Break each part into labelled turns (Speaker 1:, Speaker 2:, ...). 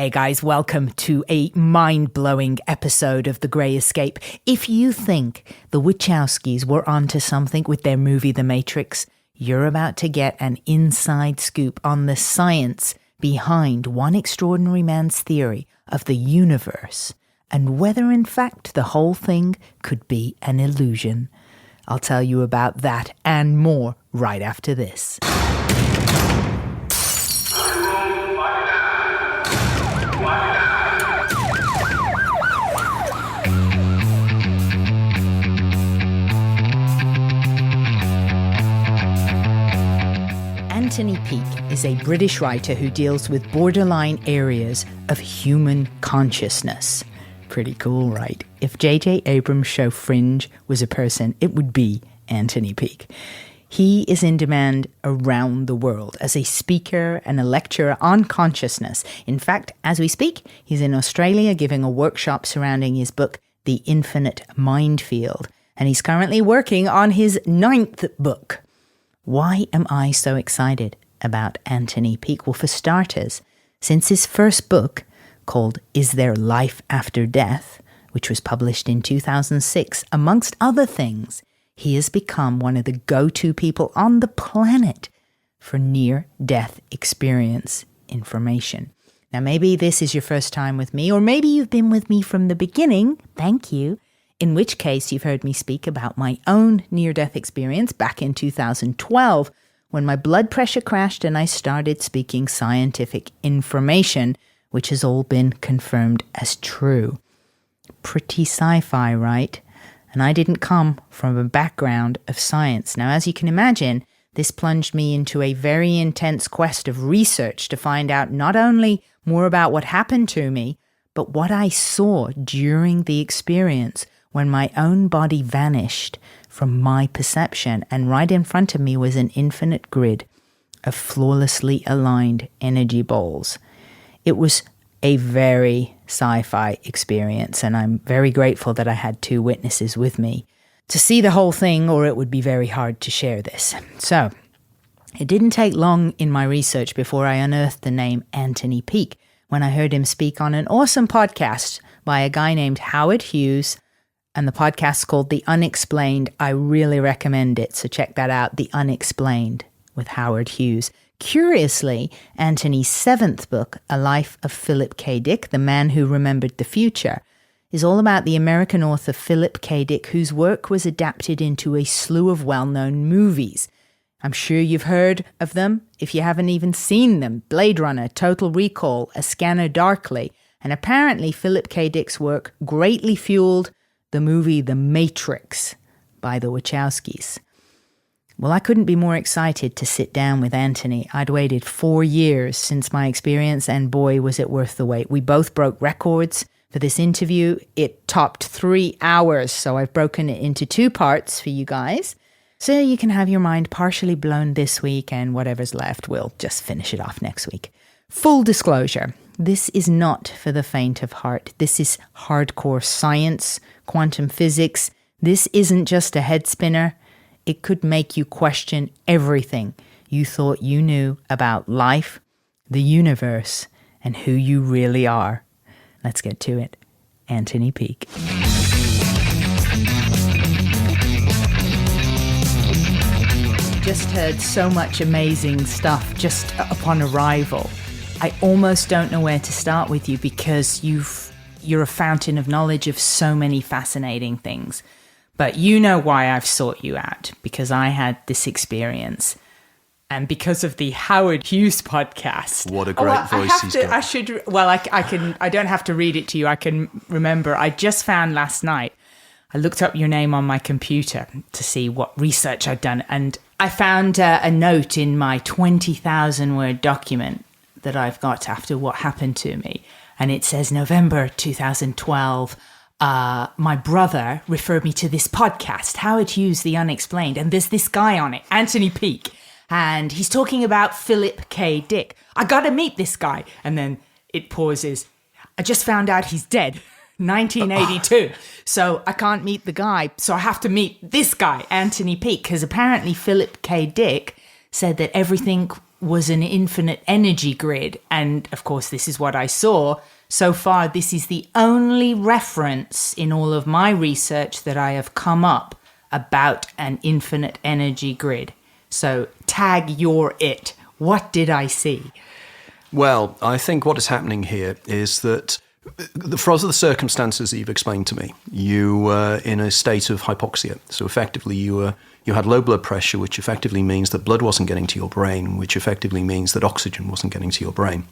Speaker 1: Hey guys, welcome to a mind-blowing episode of The Grey Escape. If you think the Wachowskis were onto something with their movie The Matrix, you're about to get an inside scoop on the science behind one extraordinary man's theory of the universe and whether in fact the whole thing could be an illusion. I'll tell you about that and more right after this. Anthony Peake is a British writer who deals with borderline areas of human consciousness. Pretty cool, right? If J.J. Abrams' show Fringe was a person, it would be Anthony Peake. He is in demand around the world as a speaker and a lecturer on consciousness. In fact, as we speak, he's in Australia giving a workshop surrounding his book, The Infinite Mindfield, and he's currently working on his 9th book. Why am I so excited about Anthony Peake? Well, for starters, since his first book, called Is There Life After Death, which was published in 2006, amongst other things, he has become one of the go-to people on the planet for near-death experience information. Now, maybe this is your first time with me, or maybe you've been with me from the beginning. Thank you. In which case, you've heard me speak about my own near-death experience back in 2012, when my blood pressure crashed and I started speaking scientific information, which has all been confirmed as true. Pretty sci-fi, right? And I didn't come from a background of science. Now, as you can imagine, this plunged me into a very intense quest of research to find out not only more about what happened to me, but what I saw during the experience when my own body vanished from my perception, and right in front of me was an infinite grid of flawlessly aligned energy balls. It was a very sci-fi experience, and I'm very grateful that I had 2 witnesses with me to see the whole thing, or it would be very hard to share this. So, it didn't take long in my research before I unearthed the name Anthony Peake when I heard him speak on an awesome podcast by a guy named Howard Hughes, and the podcast's called The Unexplained. I really recommend it, so check that out, The Unexplained with Howard Hughes. Curiously, Anthony's 7th book, A Life of Philip K. Dick, The Man Who Remembered the Future, is all about the American author Philip K. Dick, whose work was adapted into a slew of well-known movies. I'm sure you've heard of them if you haven't even seen them. Blade Runner, Total Recall, A Scanner Darkly, and apparently Philip K. Dick's work greatly fueled the movie The Matrix by the Wachowskis. Well, I couldn't be more excited to sit down with Anthony. I'd waited 4 years since my experience, and boy, was it worth the wait. We both broke records for this interview. It topped 3 hours, so I've broken it into 2 parts for you guys. So you can have your mind partially blown this week, and whatever's left, we'll just finish it off next week. Full disclosure, this is not for the faint of heart. This is hardcore science, quantum physics. This isn't just a head spinner. It could make you question everything you thought you knew about life, the universe, and who you really are. Let's get to it. Anthony Peake. Just heard so much amazing stuff just upon arrival. I almost don't know where to start with you because you're a fountain of knowledge of so many fascinating things. But you know why I've sought you out, because I had this experience. And because of the Howard Hughes podcast.
Speaker 2: What a great voice he's got.
Speaker 1: I don't have to read it to you. I can remember. I just found last night, I looked up your name on my computer to see what research I'd done. And I found a note in my 20,000 word document that I've got after what happened to me. And it says November 2012. My brother referred me to this podcast, Howard Hughes, The Unexplained. And there's this guy on it, Anthony Peake. And he's talking about Philip K. Dick. I got to meet this guy. And then it pauses. I just found out he's dead. 1982. So I can't meet the guy. So I have to meet this guy, Anthony Peake, because apparently Philip K. Dick said that everything was an infinite energy grid. And of course, this is what I saw. So far, this is the only reference in all of my research that I have come up about an infinite energy grid. So tag your it. What did I see?
Speaker 3: Well, I think what is happening here is that because of the circumstances that you've explained to me, you were in a state of hypoxia. So effectively, you had low blood pressure, which effectively means that blood wasn't getting to your brain, which effectively means that oxygen wasn't getting to your brain.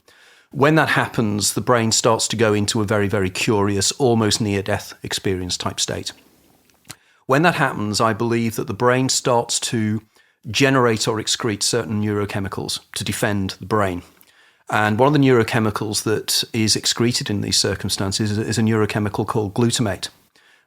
Speaker 3: When that happens, the brain starts to go into a very, very curious, almost near-death experience type state. When that happens, I believe that the brain starts to generate or excrete certain neurochemicals to defend the brain. And one of the neurochemicals that is excreted in these circumstances is a neurochemical called glutamate.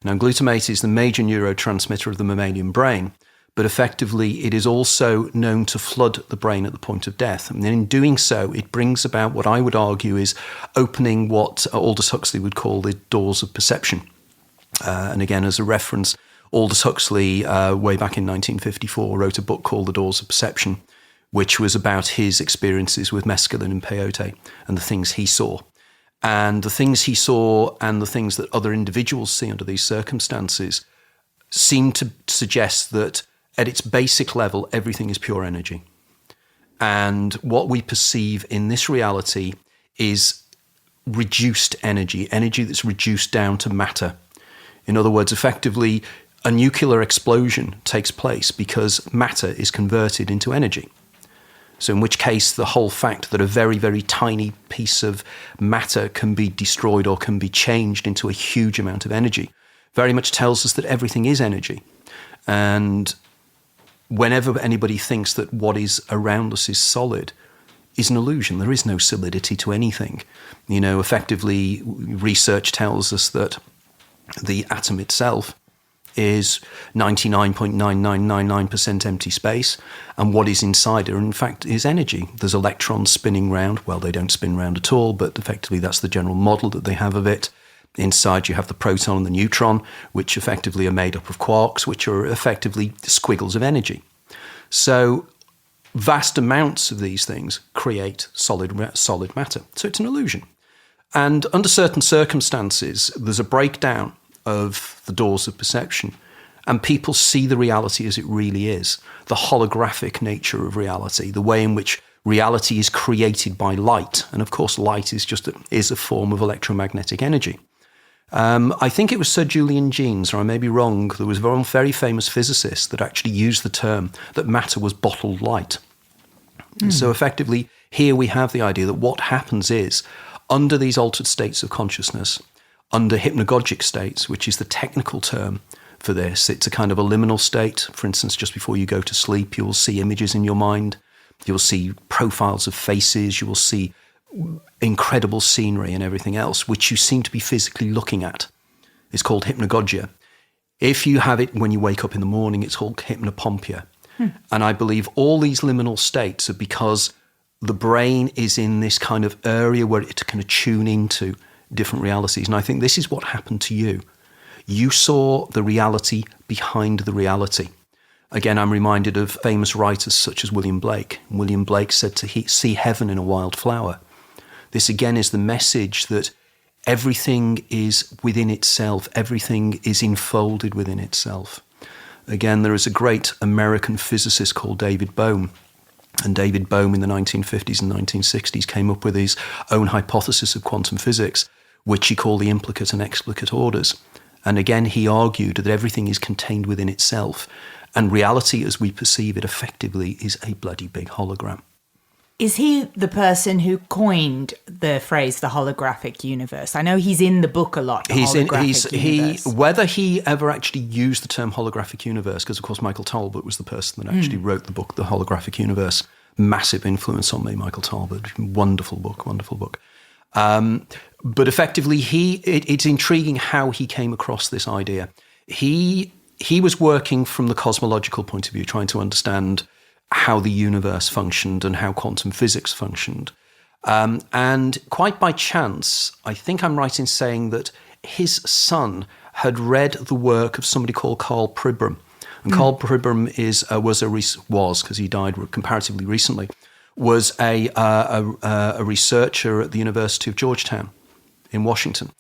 Speaker 3: Now, glutamate is the major neurotransmitter of the mammalian brain, but effectively it is also known to flood the brain at the point of death. And in doing so, it brings about what I would argue is opening what Aldous Huxley would call the doors of perception. And again, as a reference, Aldous Huxley, way back in 1954, wrote a book called The Doors of Perception, which was about his experiences with mescaline and peyote and the things he saw. And the things he saw and the things that other individuals see under these circumstances seem to suggest that at its basic level, everything is pure energy. And what we perceive in this reality is reduced energy that's reduced down to matter. In other words, effectively, a nuclear explosion takes place because matter is converted into energy. So in which case, the whole fact that a very, very tiny piece of matter can be destroyed or can be changed into a huge amount of energy very much tells us that everything is energy. And whenever anybody thinks that what is around us is solid, is an illusion. There is no solidity to anything. Effectively, research tells us that the atom itself is 99.9999% empty space, and what is inside it, in fact, is energy. There's electrons spinning round. Well, they don't spin round at all, but effectively that's the general model that they have of it. Inside you have the proton and the neutron, which effectively are made up of quarks, which are effectively squiggles of energy. So vast amounts of these things create solid matter. So it's an illusion. And under certain circumstances, there's a breakdown of the doors of perception, and people see the reality as it really is, the holographic nature of reality, the way in which reality is created by light. And of course, light is a form of electromagnetic energy. I think it was Sir Julian Jaynes, or I may be wrong, there was one very famous physicist that actually used the term that matter was bottled light. So effectively, here we have the idea that what happens is, under these altered states of consciousness, under hypnagogic states, which is the technical term for this, it's a kind of a liminal state. For instance, just before you go to sleep, you will see images in your mind. You'll see profiles of faces. You will see incredible scenery and everything else, which you seem to be physically looking at. It's called hypnagogia. If you have it when you wake up in the morning, it's called hypnopompia. And I believe all these liminal states are because the brain is in this kind of area where it can tune into different realities. And I think this is what happened to you. You saw the reality behind the reality. Again, I'm reminded of famous writers such as William Blake. William Blake said to see heaven in a wild flower. This again is the message that everything is within itself. Everything is enfolded within itself. Again, there is a great American physicist called David Bohm. And David Bohm in the 1950s and 1960s came up with his own hypothesis of quantum physics, which he called the implicate and explicate orders. And again, he argued that everything is contained within itself, and reality as we perceive it effectively is a bloody big hologram.
Speaker 1: Is he the person who coined the phrase "the holographic universe"? I know he's in the book a lot.
Speaker 3: Whether he ever actually used the term holographic universe, because of course Michael Talbot was the person that actually wrote the book, The Holographic Universe. Massive influence on me, Michael Talbot. Wonderful book. But effectively, it's intriguing how he came across this idea. He was working from the cosmological point of view, trying to understand how the universe functioned and how quantum physics functioned. And quite by chance, I think I'm right in saying that his son had read the work of somebody called Karl Pribram. And Karl Pribram was because he died comparatively recently, was a researcher at the University of Georgetown in Washington.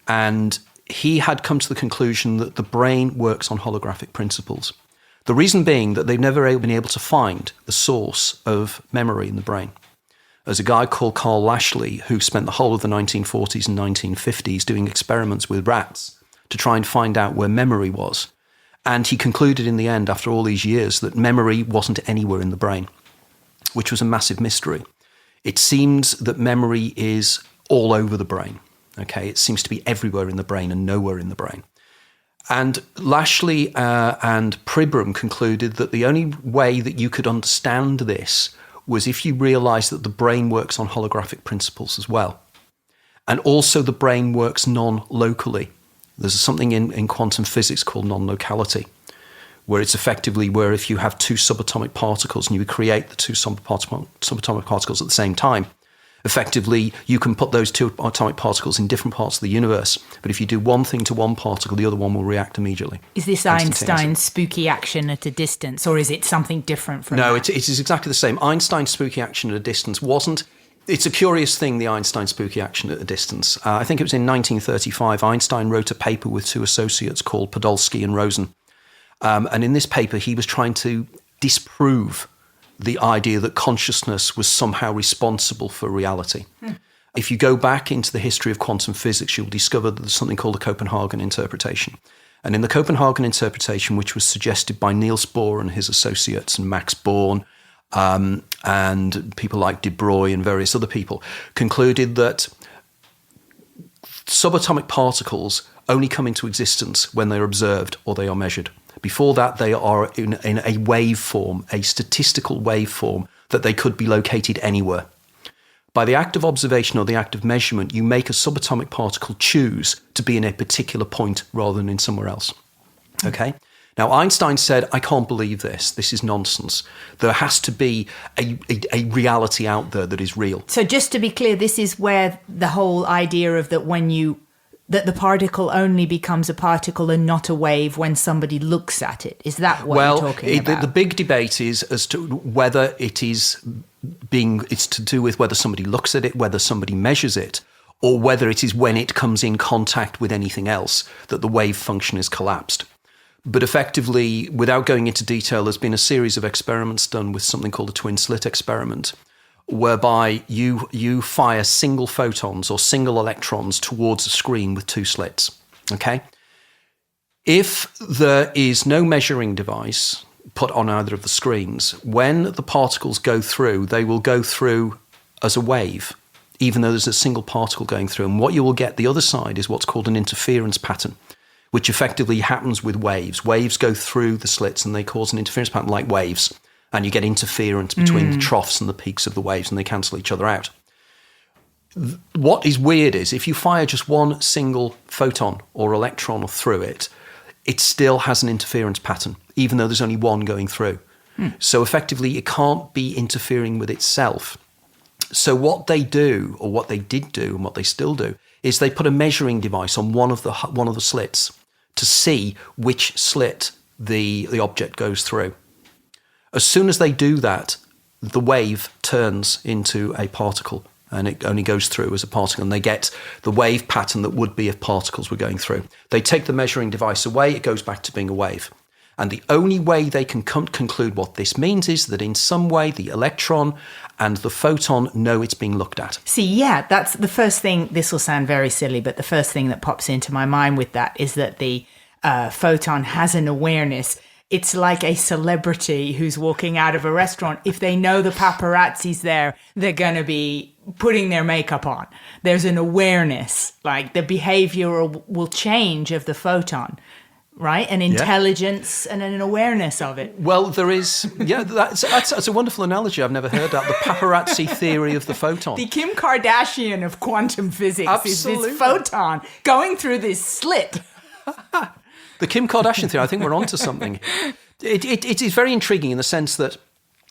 Speaker 3: And he had come to the conclusion that the brain works on holographic principles. The reason being that they've never been able to find the source of memory in the brain. There's a guy called Carl Lashley who spent the whole of the 1940s and 1950s doing experiments with rats to try and find out where memory was. And he concluded in the end, after all these years, that memory wasn't anywhere in the brain, which was a massive mystery. It seems that memory is all over the brain. Okay, it seems to be everywhere in the brain and nowhere in the brain. And Lashley and Pribram concluded that the only way that you could understand this was if you realized that the brain works on holographic principles as well. And also the brain works non-locally. There's something in quantum physics called non-locality, where it's effectively where if you have two subatomic particles and you create the two subatomic particles at the same time, effectively, you can put those two atomic particles in different parts of the universe. But if you do one thing to one particle, the other one will react immediately.
Speaker 1: Is this Einstein's spooky action at a distance, or is it something different from that?
Speaker 3: No, it is exactly the same. Einstein's spooky action at a distance wasn't... It's a curious thing, the Einstein spooky action at a distance. I think it was in 1935, Einstein wrote a paper with two associates called Podolsky and Rosen. And in this paper, he was trying to disprove the idea that consciousness was somehow responsible for reality. If you go back into the history of quantum physics, you'll discover that there's something called the Copenhagen interpretation. And in the Copenhagen interpretation, which was suggested by Niels Bohr and his associates and Max Born, and people like de Broglie and various other people, concluded that subatomic particles only come into existence when they are observed or they are measured. Before that, they are in a waveform, a statistical waveform, that they could be located anywhere. By the act of observation or the act of measurement, you make a subatomic particle choose to be in a particular point rather than in somewhere else. Okay? Now, Einstein said, I can't believe this. This is nonsense. There has to be a reality out there that is real.
Speaker 1: So just to be clear, this is where the whole idea of that the particle only becomes a particle and not a wave when somebody looks at it. Is that what you're talking about?
Speaker 3: The big debate is as to whether it's to do with whether somebody looks at it, whether somebody measures it, or whether it is when it comes in contact with anything else that the wave function is collapsed. But effectively, without going into detail, there's been a series of experiments done with something called the twin slit experiment, whereby you fire single photons or single electrons towards a screen with two slits, okay? If there is no measuring device put on either of the screens, when the particles go through, they will go through as a wave, even though there's a single particle going through. And what you will get the other side is what's called an interference pattern, which effectively happens with waves. Waves go through the slits and they cause an interference pattern like waves. And you get interference between the troughs and the peaks of the waves, and they cancel each other out. What is weird is if you fire just one single photon or electron through it, it still has an interference pattern, even though there's only one going through. So effectively, it can't be interfering with itself. So what they do, or what they did do, and what they still do, is they put a measuring device on one of the slits to see which slit the object goes through. As soon as they do that, the wave turns into a particle, and it only goes through as a particle, and they get the wave pattern that would be if particles were going through. They take the measuring device away, it goes back to being a wave. And the only way they can conclude what this means is that in some way the electron and the photon know it's being looked at.
Speaker 1: See, yeah, that's the first thing. This will sound very silly, but the first thing that pops into my mind with that is that the photon has an awareness. It's like a celebrity who's walking out of a restaurant. If they know the paparazzi's there, they're going to be putting their makeup on. There's an awareness, like the behavior will change of the photon, right? An intelligence and an awareness of it.
Speaker 3: Well, there is, that's a wonderful analogy. I've never heard that. The paparazzi theory of the photon.
Speaker 1: The Kim Kardashian of quantum physics
Speaker 3: Absolutely.
Speaker 1: is this photon going through this slit.
Speaker 3: The Kim Kardashian theory, I think we're onto something. It is very intriguing in the sense that,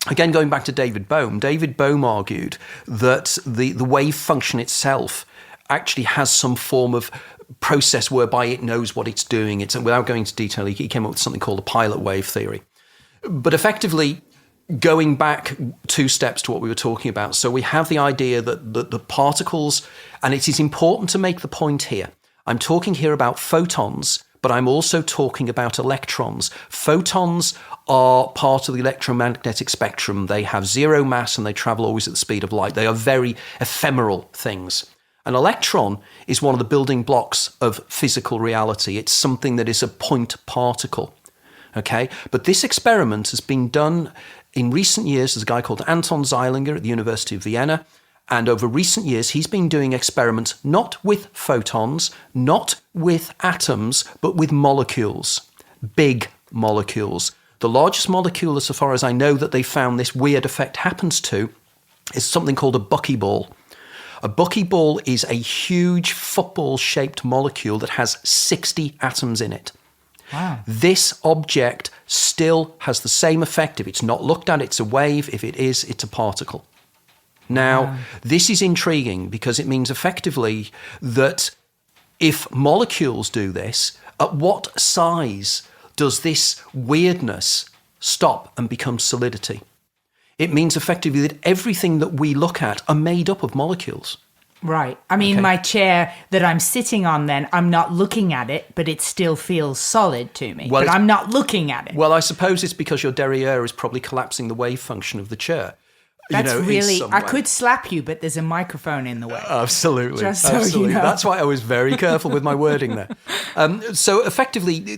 Speaker 3: again, going back to David Bohm argued that the wave function itself actually has some form of process whereby it knows what it's doing. Without going into detail, he came up with something called the pilot wave theory. But effectively, going back 2 steps to what we were talking about. So we have the idea that the particles, and it is important to make the point here. I'm talking here about photons, but I'm also talking about electrons. Photons are part of the electromagnetic spectrum. They have zero mass and they travel always at the speed of light. They are very ephemeral things. An electron is one of the building blocks of physical reality. It's something that is a point particle. Okay? But this experiment has been done in recent years. There's a guy called Anton Zeilinger at the University of Vienna. And over recent years, he's been doing experiments not with photons, not with atoms, but with molecules, big molecules. The largest molecule, as far as I know, that they found this weird effect happens to is something called a buckyball. A buckyball is a huge football-shaped molecule that has 60 atoms in it.
Speaker 1: Wow.
Speaker 3: This object still has the same effect. If it's not looked at, it's a wave. If it is, it's a particle. Now, This is intriguing because it means effectively that if molecules do this, at what size does this weirdness stop and become solidity? It means effectively that everything that we look at are made up of molecules.
Speaker 1: Right. I mean, my chair that I'm sitting on then, I'm not looking at it, but it still feels solid to me. But I'm not looking at it.
Speaker 3: Well, I suppose it's because your derriere is probably collapsing the wave function of the chair.
Speaker 1: That's really, I could slap you, but there's a microphone in the way.
Speaker 3: Absolutely.
Speaker 1: Just so
Speaker 3: absolutely.
Speaker 1: You know.
Speaker 3: That's why I was very careful with my wording there. So effectively,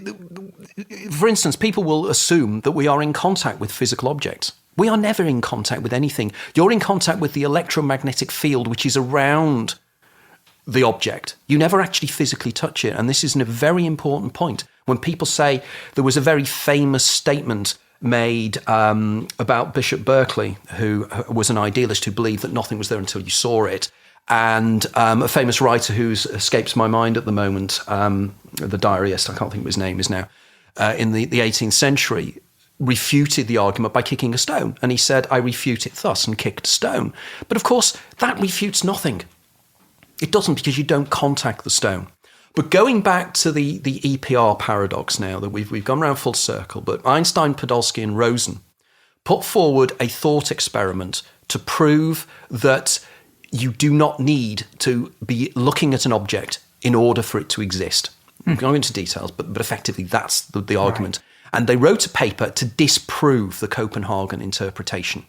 Speaker 3: for instance, people will assume that we are in contact with physical objects. We are never in contact with anything. You're in contact with the electromagnetic field, which is around the object. You never actually physically touch it. And this is a very important point. When people say there was a very famous statement made about Bishop Berkeley, who was an idealist who believed that nothing was there until you saw it. And a famous writer who escapes my mind at the moment, the diarist, I can't think of his name is now, in the 18th century, refuted the argument by kicking a stone. And he said, I refute it thus, and kicked a stone. But of course, that refutes nothing. It doesn't, because you don't contact the stone. But going back to the EPR paradox now, that we've gone around full circle, but Einstein, Podolsky and Rosen put forward a thought experiment to prove that you do not need to be looking at an object in order for it to exist. I'm going into details, but effectively that's the argument. Right. And they wrote a paper to disprove the Copenhagen interpretation.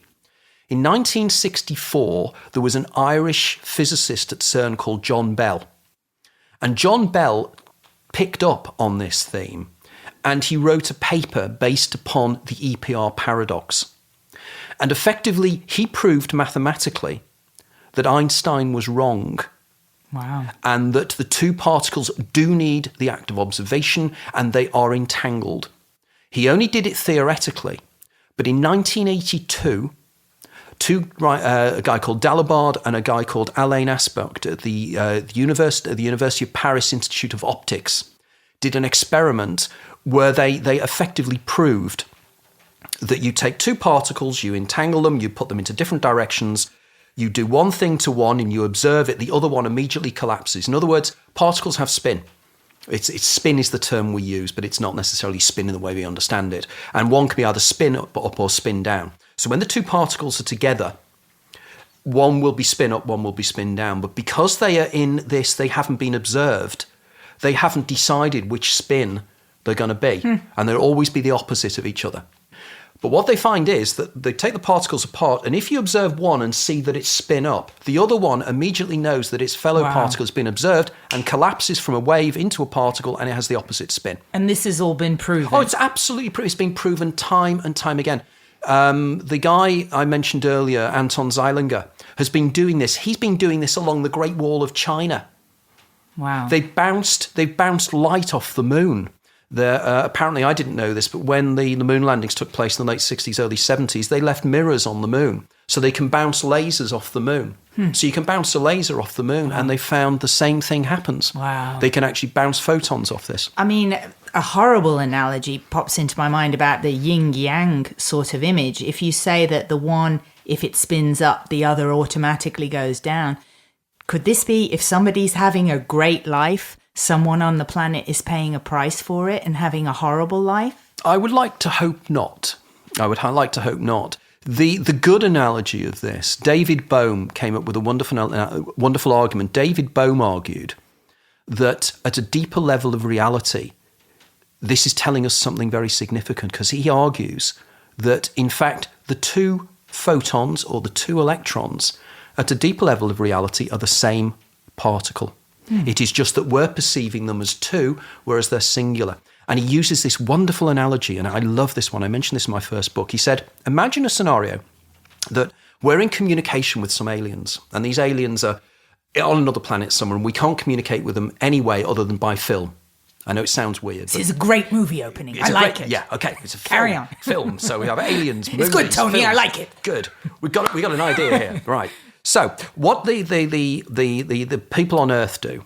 Speaker 3: In 1964, there was an Irish physicist at CERN called John Bell. And John Bell picked up on this theme, and he wrote a paper based upon the EPR paradox. And effectively, he proved mathematically that Einstein was wrong.
Speaker 1: Wow. And
Speaker 3: that the two particles do need the act of observation, and they are entangled. He only did it theoretically, but in 1982, a guy called Dalibard and a guy called Alain Aspect at the University of Paris Institute of Optics did an experiment where they effectively proved that you take two particles, you entangle them, you put them into different directions, you do one thing to one and you observe it, the other one immediately collapses. In other words, particles have spin. It's spin is the term we use, but it's not necessarily spin in the way we understand it. And one can be either spin up or spin down. So when the two particles are together, one will be spin up, one will be spin down. But because they are in this, they haven't been observed. They haven't decided which spin they're going to be. And they'll always be the opposite of each other. But what they find is that they take the particles apart, and if you observe one and see that it's spin up, the other one immediately knows that its fellow particle has been observed and collapses from a wave into a particle, and it has the opposite spin.
Speaker 1: And this has all been proven?
Speaker 3: Oh, it's absolutely proven. It's been proven time and time again. The guy I mentioned earlier, Anton Zeilinger, has been doing this. He's been doing this along the Great Wall of China.
Speaker 1: Wow.
Speaker 3: They've bounced light off the moon. Apparently, I didn't know this, but when the moon landings took place in the late 60s, early 70s, they left mirrors on the moon. So they can bounce lasers off the moon. So you can bounce a laser off the moon, and they found the same thing happens.
Speaker 1: Wow.
Speaker 3: They can actually bounce photons off this.
Speaker 1: I mean, a horrible analogy pops into my mind about the yin-yang sort of image. If you say that the one, if it spins up, the other automatically goes down. Could this be, if somebody's having a great life, someone on the planet is paying a price for it and having a horrible life?
Speaker 3: I would like to hope not. The good analogy of this, David Bohm came up with a wonderful argument. David Bohm argued that at a deeper level of reality, this is telling us something very significant, because he argues that, in fact, the two photons or the two electrons at a deeper level of reality are the same particle. It is just that we're perceiving them as two, whereas they're singular. And he uses this wonderful analogy, and I love this one. I mentioned this in my first book. He said, imagine a scenario that we're in communication with some aliens, and these aliens are on another planet somewhere, and we can't communicate with them any way other than by film. I know it sounds weird.
Speaker 1: This is a great movie opening. I like it.
Speaker 3: Yeah, okay. It's a film.
Speaker 1: Carry on.
Speaker 3: Film. So we have aliens, movies,
Speaker 1: it's good, Tony.
Speaker 3: films.
Speaker 1: I like it.
Speaker 3: Good. We got an idea here. Right. So what the people on Earth do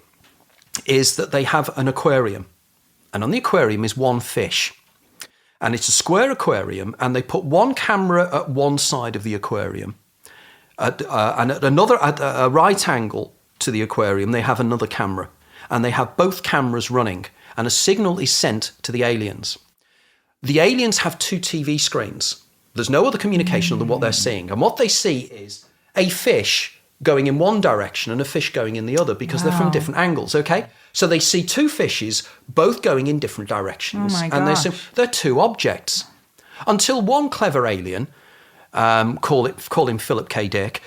Speaker 3: is that they have an aquarium. And on the aquarium is one fish. And it's a square aquarium, and they put one camera at one side of the aquarium. And at a right angle to the aquarium, they have another camera. And they have both cameras running, and a signal is sent to the aliens. The aliens have two TV screens. There's no other communication other than what they're seeing. And what they see is a fish going in one direction and a fish going in the other, because they're from different angles, okay? So they see two fishes both going in different directions.
Speaker 1: Oh my
Speaker 3: and
Speaker 1: gosh.
Speaker 3: they're two objects. Until one clever alien, call him Philip K. Dick,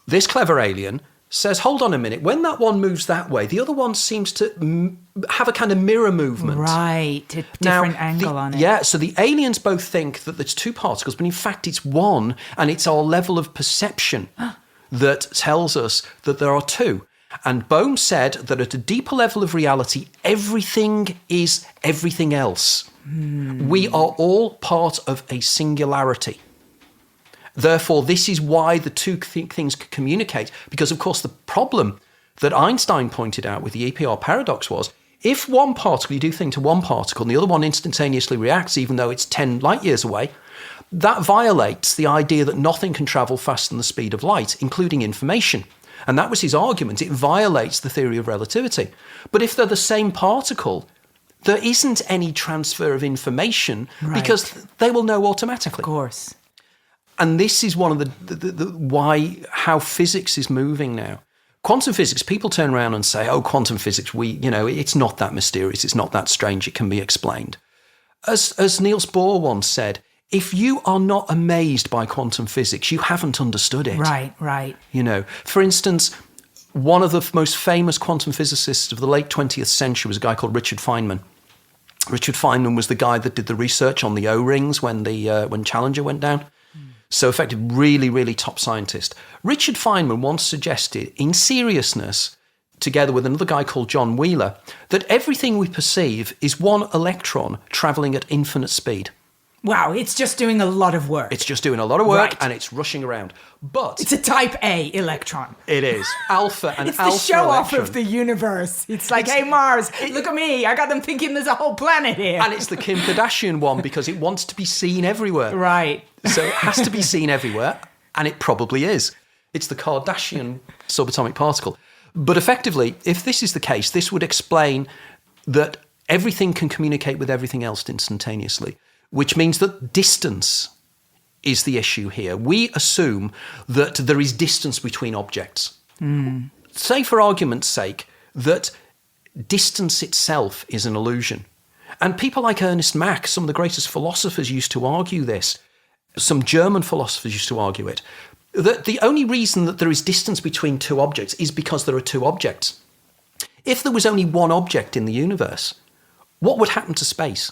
Speaker 3: this clever alien says, hold on a minute, when that one moves that way, the other one seems to have a kind of mirror movement.
Speaker 1: Right, a different angle on it.
Speaker 3: Yeah, so the aliens both think that there's two particles, but in fact it's one, and it's our level of perception that tells us that there are two. And Bohm said that at a deeper level of reality, everything is everything else. We are all part of a singularity. Therefore, this is why the two things can communicate. Because, of course, the problem that Einstein pointed out with the EPR paradox was, if one particle, you do thing to one particle, and the other one instantaneously reacts, even though it's 10 light years away, that violates the idea that nothing can travel faster than the speed of light, including information. And that was his argument. It violates the theory of relativity. But if they're the same particle, there isn't any transfer of information, because they will know automatically.
Speaker 1: Of course.
Speaker 3: And this is one of the how physics is moving now. Quantum physics, people turn around and say, oh, quantum physics, it's not that mysterious, it's not that strange, it can be explained. As Niels Bohr once said, if you are not amazed by quantum physics, you haven't understood it.
Speaker 1: Right.
Speaker 3: For instance, one of the most famous quantum physicists of the late 20th century was a guy called Richard Feynman. Richard Feynman was the guy that did the research on the O-rings when Challenger went down. So effective, really, really top scientist. Richard Feynman once suggested, in seriousness, together with another guy called John Wheeler, that everything we perceive is one electron travelling at infinite speed.
Speaker 1: Wow, it's just doing a lot of work.
Speaker 3: It's just doing a lot of work,
Speaker 1: Right.
Speaker 3: and it's rushing around. But
Speaker 1: It's a type A electron.
Speaker 3: it is alpha and
Speaker 1: It's
Speaker 3: alpha
Speaker 1: the show off
Speaker 3: electron.
Speaker 1: of the universe. It's like, hey, Mars, look at me. I got them thinking there's a whole planet here.
Speaker 3: And it's the Kim Kardashian one, because it wants to be seen everywhere.
Speaker 1: Right.
Speaker 3: So it has to be seen everywhere, and it probably is. It's the Kardashian subatomic particle. But effectively, if this is the case, this would explain that everything can communicate with everything else instantaneously, which means that distance is the issue here. We assume that there is distance between objects. Say, for argument's sake, that distance itself is an illusion. And people like Ernest Mach, some of the greatest philosophers, used to argue this. Some German philosophers used to argue it. That the only reason that there is distance between two objects is because there are two objects. If there was only one object in the universe, what would happen to space?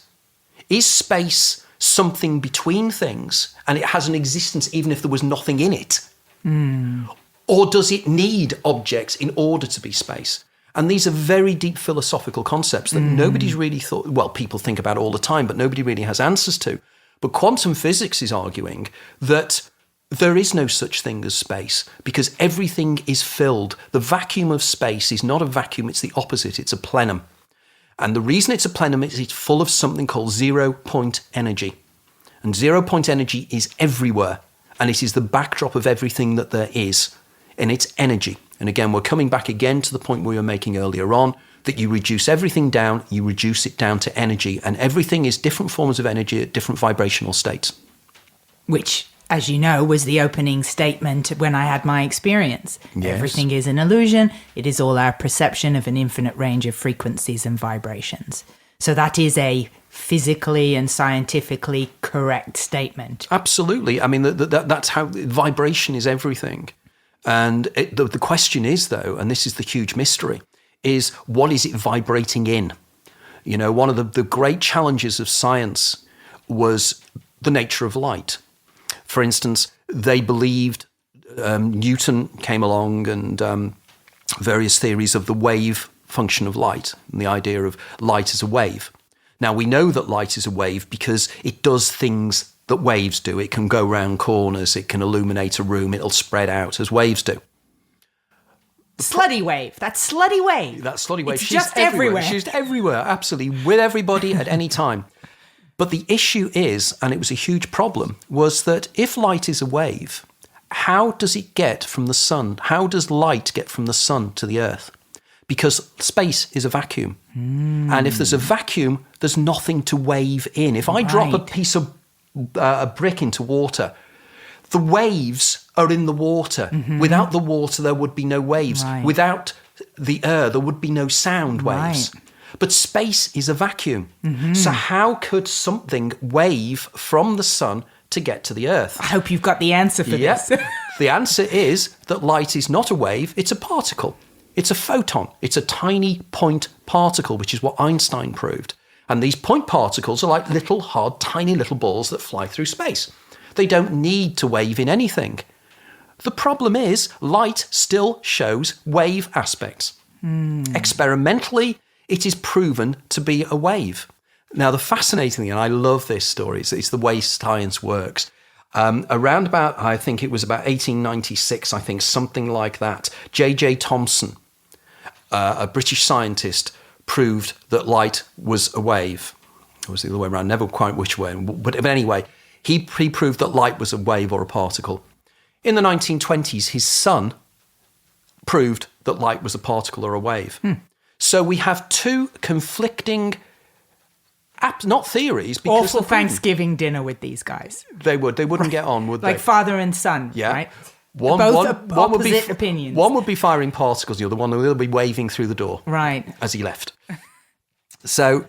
Speaker 3: Is space something between things, and it has an existence even if there was nothing in it? Or does it need objects in order to be space? And these are very deep philosophical concepts that nobody's really thought, well, people think about all the time, but nobody really has answers to. But quantum physics is arguing that there is no such thing as space, because everything is filled. The vacuum of space is not a vacuum, it's the opposite, it's a plenum. And the reason it's a plenum is it's full of something called 0-point energy. And 0-point energy is everywhere. And it is the backdrop of everything that there is. And it's energy. And again, we're coming back again to the point we were making earlier on, that you reduce everything down, you reduce it down to energy. And everything is different forms of energy at different vibrational states.
Speaker 1: Which as you know, was the opening statement when I had my experience.
Speaker 3: Yes.
Speaker 1: Everything is an illusion. It is all our perception of an infinite range of frequencies and vibrations. So that is a physically and scientifically correct statement.
Speaker 3: Absolutely. I mean, that's how vibration is everything. And the question is, though, and this is the huge mystery, is what is it vibrating in? You know, one of the great challenges of science was the nature of light. For instance, they believed Newton came along and various theories of the wave function of light and the idea of light as a wave. Now, we know that light is a wave because it does things that waves do. It can go round corners, it can illuminate a room, it'll spread out as waves do.
Speaker 1: Slutty wave. That's slutty wave.
Speaker 3: That slutty wave.
Speaker 1: It's just everywhere.
Speaker 3: She's everywhere, absolutely, with everybody at any time. But the issue is, and it was a huge problem, was that if light is a wave, how does it get from the sun? How does light get from the sun to the earth? Because space is a vacuum. And if there's a vacuum, there's nothing to wave in. If I drop a piece of a brick into water, the waves are in the water. Without the water, there would be no waves. Without the air, there would be no sound waves. But space is a vacuum. So how could something wave from the sun to get to the earth?
Speaker 1: I hope you've got the answer for this.
Speaker 3: The answer is that light is not a wave, it's a particle. It's a photon. It's a tiny point particle, which is what Einstein proved. And these point particles are like little, hard, tiny little balls that fly through space. They don't need to wave in anything. The problem is light still shows wave aspects. Experimentally, it is proven to be a wave. Now, the fascinating thing, and I love this story, is the way science works. Around about, I think it was about 1896, I think, something like that, J.J. Thomson, a British scientist, proved that light was a wave. It was the other way around, never quite which way. But anyway, he proved that light was a wave or a particle. In the 1920s, his son proved that light was a particle or a wave. So we have two conflicting, not theories. Because
Speaker 1: awful Thanksgiving dinner with these guys.
Speaker 3: They wouldn't get on, would they?
Speaker 1: Like father and son, right?
Speaker 3: Both
Speaker 1: opposite opinions.
Speaker 3: One would be firing particles, the other one will be waving through the door.
Speaker 1: Right.
Speaker 3: As he left. So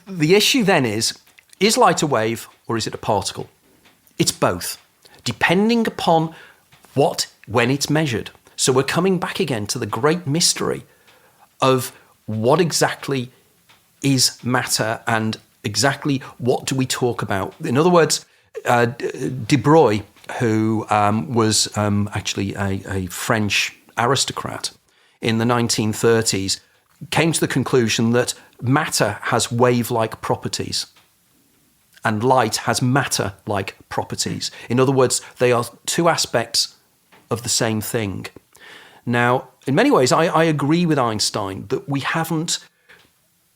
Speaker 3: the issue then is light a wave or is it a particle? It's both, depending upon when it's measured. So we're coming back again to the great mystery of what exactly is matter and exactly what do we talk about. In other words, De Broglie, who was actually a French aristocrat in the 1930s, came to the conclusion that matter has wave-like properties and light has matter-like properties. In other words, they are two aspects of the same thing. Now, in many ways, I agree with Einstein that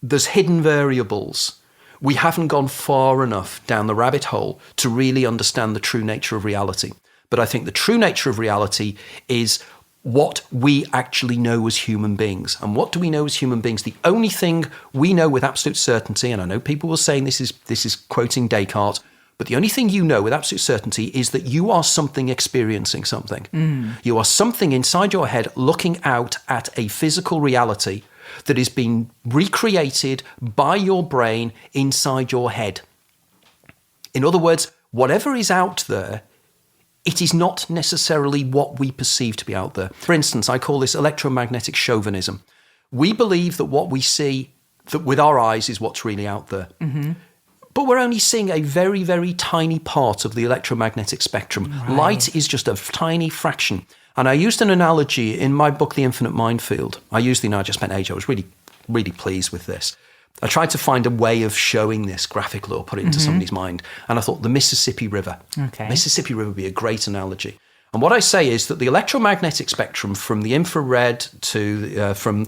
Speaker 3: there's hidden variables. We haven't gone far enough down the rabbit hole to really understand the true nature of reality. But I think the true nature of reality is what we actually know as human beings. And what do we know as human beings? The only thing we know with absolute certainty, and I know people will say this is quoting Descartes, but the only thing you know with absolute certainty is that you are something experiencing something. You are something inside your head looking out at a physical reality that is being recreated by your brain inside your head. In other words, whatever is out there, it is not necessarily what we perceive to be out there. For instance, I call this electromagnetic chauvinism. We believe that what we see that with our eyes is what's really out there. But we're only seeing a very, very tiny part of the electromagnetic spectrum. Light is just a tiny fraction. And I used an analogy in my book, The Infinite Minefield. I just spent ages. I was really, really pleased with this. I tried to find a way of showing this graphically or put it into somebody's mind. And I thought the Mississippi River. Mississippi River would be a great analogy. And what I say is that the electromagnetic spectrum from the infrared to from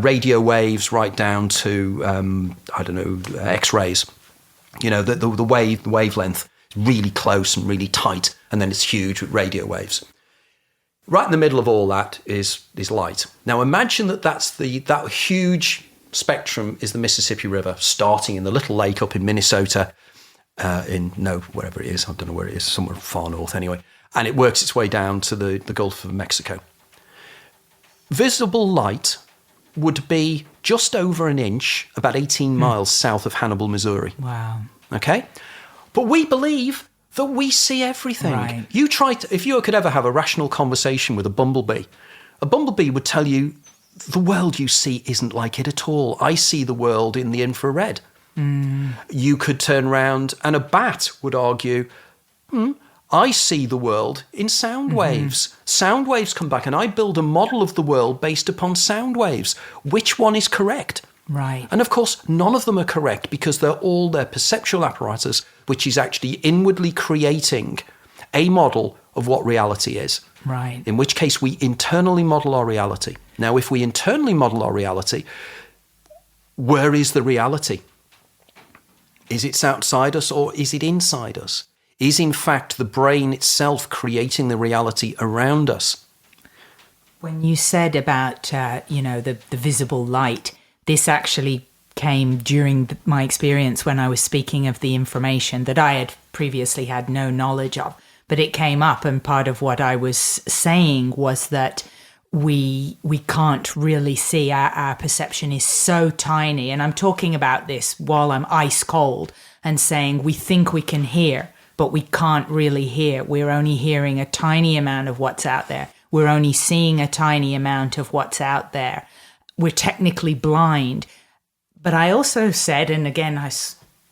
Speaker 3: radio waves right down to, X-rays, the wavelength is really close and really tight. And then it's huge with radio waves. Right in the middle of all that is light. Now imagine that huge spectrum is the Mississippi River, starting in the little lake up in Minnesota, wherever it is. I don't know where it is, somewhere far north anyway. And it works its way down to the Gulf of Mexico. Visible light would be just over an inch, about 18 miles south of Hannibal, Missouri.
Speaker 1: Wow.
Speaker 3: Okay? But we believe that we see everything.
Speaker 1: Right.
Speaker 3: If you could ever have a rational conversation with a bumblebee would tell you, the world you see isn't like it at all. I see the world in the infrared. You could turn around and a bat would argue, I see the world in sound waves. Sound waves come back and I build a model of the world based upon sound waves. Which one is correct?
Speaker 1: Right.
Speaker 3: And of course, none of them are correct because they're all their perceptual apparatus, which is actually inwardly creating a model of what reality is.
Speaker 1: Right.
Speaker 3: In which case we internally model our reality. Now, if we internally model our reality, where is the reality? Is it outside us or is it inside us? Is in fact the brain itself creating the reality around us?
Speaker 1: When you said about, the visible light, this actually came during my experience when I was speaking of the information that I had previously had no knowledge of. But it came up, and part of what I was saying was that we can't really see. Our perception is so tiny. And I'm talking about this while I'm ice cold and saying we think we can hear, but we can't really hear. We're only hearing a tiny amount of what's out there. We're only seeing a tiny amount of what's out there. We're technically blind. But I also said, and again,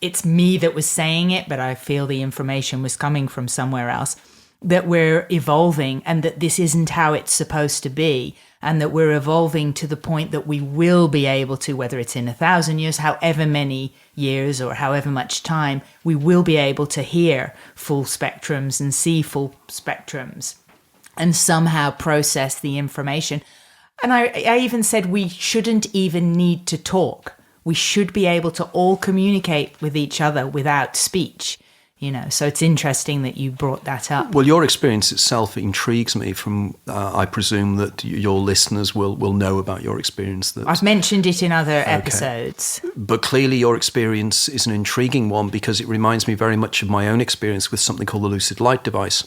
Speaker 1: it's me that was saying it, but I feel the information was coming from somewhere else, that we're evolving and that this isn't how it's supposed to be, and that we're evolving to the point that we will be able to, whether it's in 1,000 years, however many years or however much time, we will be able to hear full spectrums and see full spectrums and somehow process the information. And I even said we shouldn't even need to talk. We should be able to all communicate with each other without speech. So it's interesting that you brought that up.
Speaker 3: Well, your experience itself intrigues me. I presume that your listeners will know about your experience.
Speaker 1: I've mentioned it in other episodes.
Speaker 3: But clearly your experience is an intriguing one because it reminds me very much of my own experience with something called the lucid light device,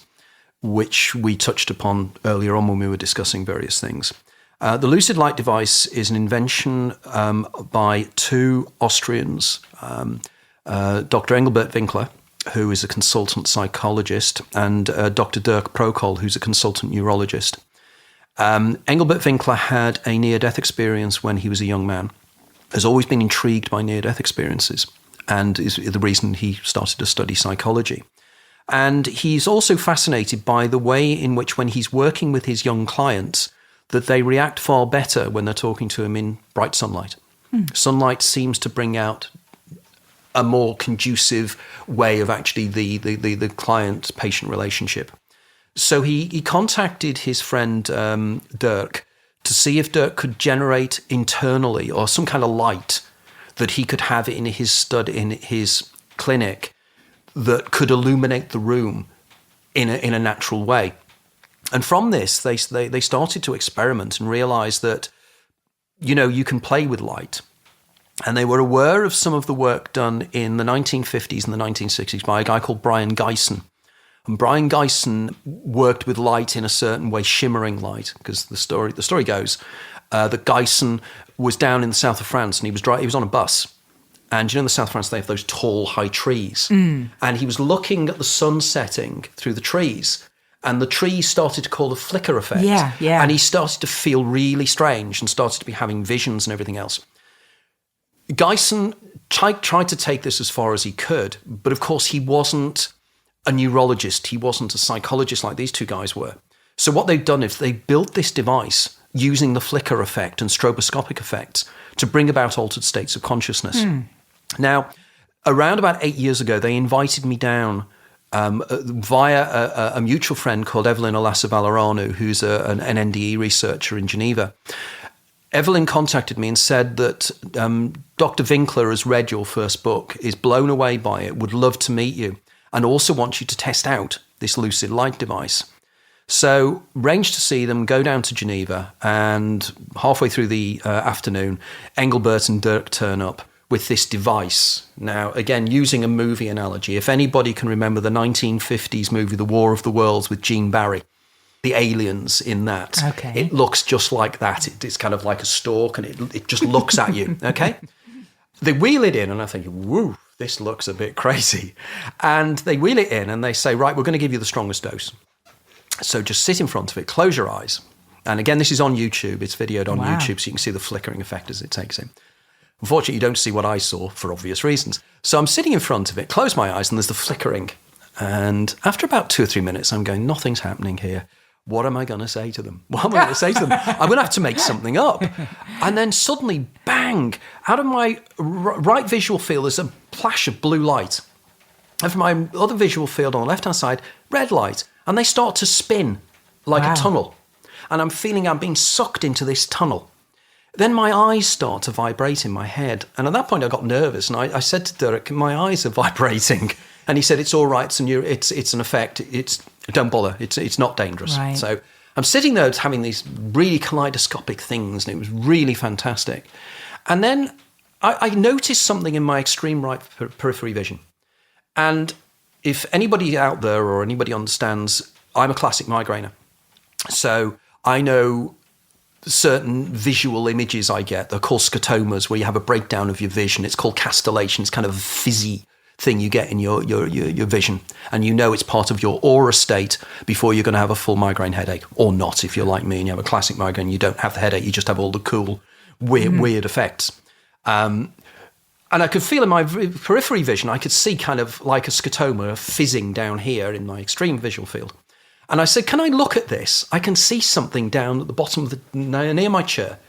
Speaker 3: which we touched upon earlier on when we were discussing various things. The lucid light device is an invention by two Austrians, Dr. Engelbert Winkler, who is a consultant psychologist, and Dr. Dirk Prokol, who's a consultant neurologist. Engelbert Winkler had a near-death experience when he was a young man, has always been intrigued by near-death experiences, and is the reason he started to study psychology. And he's also fascinated by the way in which, when he's working with his young clients, that they react far better when they're talking to him in bright sunlight. Sunlight seems to bring out a more conducive way of actually the client-patient relationship. So he contacted his friend Dirk to see if Dirk could generate internally or some kind of light that he could have in his clinic that could illuminate the room in a natural way. And from this, they started to experiment and realize that, you can play with light. And they were aware of some of the work done in the 1950s and the 1960s by a guy called Brian Gysin. And Brian Gysin worked with light in a certain way, shimmering light, because the story goes that Gysin was down in the south of France and he was on a bus. And in the south of France, they have those tall, high trees. And he was looking at the sun setting through the trees. And the trees started to call the flicker effect.
Speaker 1: Yeah.
Speaker 3: And he started to feel really strange and started to be having visions and everything else. Gysin tried to take this as far as he could, but of course he wasn't a neurologist. He wasn't a psychologist like these two guys were. So what they've done is they built this device using the flicker effect and stroboscopic effects to bring about altered states of consciousness. Now, around about 8 years ago, they invited me down via a mutual friend called Evelyn Olasa-Valerano, who's an NDE researcher in Geneva. Evelyn contacted me and said that Dr. Winkler has read your first book, is blown away by it, would love to meet you, and also wants you to test out this lucid light device. So arranged to see them, go down to Geneva, and halfway through the afternoon, Engelbert and Dirk turn up with this device. Now, again, using a movie analogy, if anybody can remember the 1950s movie, The War of the Worlds with Gene Barry, the aliens in that, it looks just like that. It's kind of like a stalk, and it just looks at you, okay? They wheel it in, and I think, woo, this looks a bit crazy. And they wheel it in, and they say, right, we're going to give you the strongest dose. So just sit in front of it, close your eyes. And again, this is on YouTube. It's videoed on YouTube, so you can see the flickering effect as it takes in. Unfortunately, you don't see what I saw for obvious reasons. So I'm sitting in front of it, close my eyes, and there's the flickering. And after about 2 or 3 minutes, I'm going, nothing's happening here. What am I going to say to them? What am I going to say to them? I'm going to have to make something up. And then suddenly, bang, out of my right visual field, there's a flash of blue light. And from my other visual field on the left-hand side, red light. And they start to spin like a tunnel. And I'm feeling I'm being sucked into this tunnel. Then my eyes start to vibrate in my head. And at that point, I got nervous. And I said to Derek, my eyes are vibrating. And he said, it's all right. It's an effect. Don't bother. It's not dangerous.
Speaker 1: Right.
Speaker 3: So I'm sitting there having these really kaleidoscopic things. And it was really fantastic. And then I noticed something in my extreme right periphery vision. And if anybody out there or anybody understands, I'm a classic migrainer. So I know certain visual images I get. They're called scotomas, where you have a breakdown of your vision. It's called castellation. It's kind of a fizzy thing you get in your vision. And you know it's part of your aura state before you're going to have a full migraine headache. Or not, if you're like me and you have a classic migraine, you don't have the headache, you just have all the cool, weird effects. And I could feel in my periphery vision, I could see kind of like a scotoma fizzing down here in my extreme visual field. And I said, can I look at this? I can see something down at the bottom of near my chair.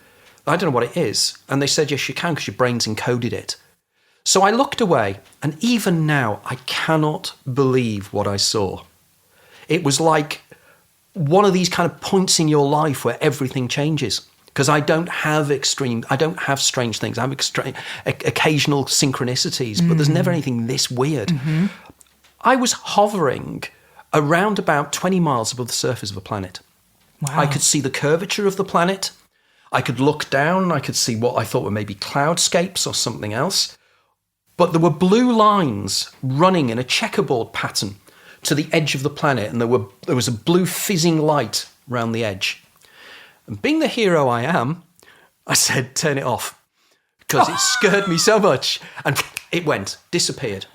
Speaker 3: I don't know what it is. And they said, yes, you can, because your brain's encoded it. So I looked away, and even now, I cannot believe what I saw. It was like one of these kind of points in your life where everything changes. Because I don't have strange things. I have occasional synchronicities, but there's never anything this weird. Mm-hmm. I was hovering around about 20 miles above the surface of a planet. Wow. I could see the curvature of the planet. I could look down. I could see what I thought were maybe cloudscapes or something else. But there were blue lines running in a checkerboard pattern to the edge of the planet, and there was a blue fizzing light around the edge. And being the hero I am, I said, turn it off, because it scared me so much. And it disappeared.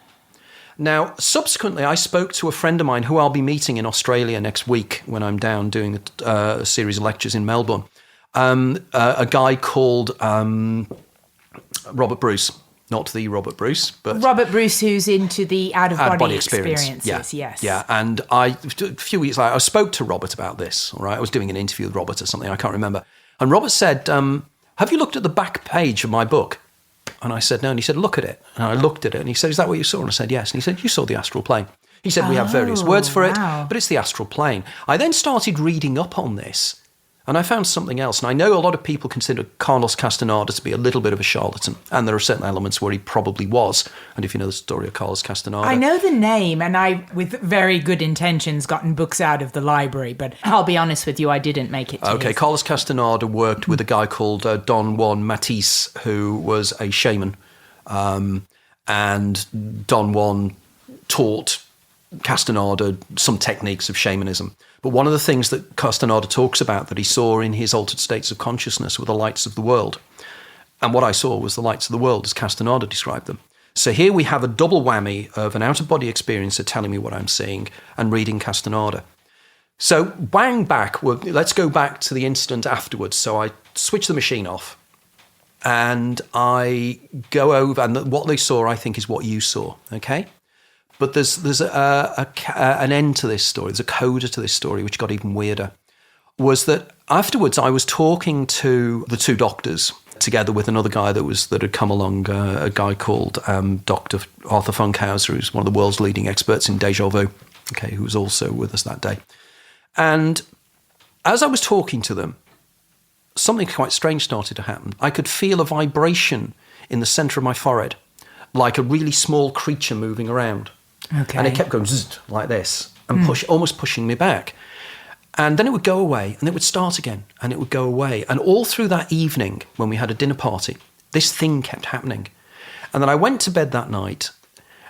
Speaker 3: Now, subsequently, I spoke to a friend of mine who I'll be meeting in Australia next week when I'm down doing a series of lectures in Melbourne. A guy called Robert Bruce. Not the Robert Bruce, but...
Speaker 1: Robert Bruce, who's into the out-of-body experiences, yes.
Speaker 3: Yeah, and a few weeks later, I spoke to Robert about this, all right? I was doing an interview with Robert or something, I can't remember. And Robert said, have you looked at the back page of my book? And I said, no. And he said, look at it. And I looked at it, and he said, is that what you saw? And I said, yes. And he said, you saw the astral plane. He said, we have various words for it, but it's the astral plane. I then started reading up on this, and I found something else. And I know a lot of people consider Carlos Castaneda to be a little bit of a charlatan. And there are certain elements where he probably was. And if you know the story of Carlos Castaneda...
Speaker 1: I know the name, and I, with very good intentions, gotten books out of the library. But I'll be honest with you, I didn't make it to his.
Speaker 3: Carlos Castaneda worked with a guy called Don Juan Matisse, who was a shaman. And Don Juan taught Castaneda some techniques of shamanism. But one of the things that Castaneda talks about that he saw in his altered states of consciousness were the lights of the world. And what I saw was the lights of the world as Castaneda described them. So here we have a double whammy of an out-of-body experiencer telling me what I'm seeing and reading Castaneda. So bang back, let's go back to the incident afterwards. So I switch the machine off and I go over, and what they saw, I think, is what you saw, okay? But there's an end to this story. There's a coda to this story, which got even weirder. Was that afterwards I was talking to the two doctors together with another guy that had come along, a guy called Dr. Arthur Funkhauser, who's one of the world's leading experts in déjà vu, okay, who was also with us that day. And as I was talking to them, something quite strange started to happen. I could feel a vibration in the centre of my forehead, like a really small creature moving around. Okay. And it kept going zzz, like this and almost pushing me back. And then it would go away and it would start again and it would go away. And all through that evening when we had a dinner party, this thing kept happening. And then I went to bed that night,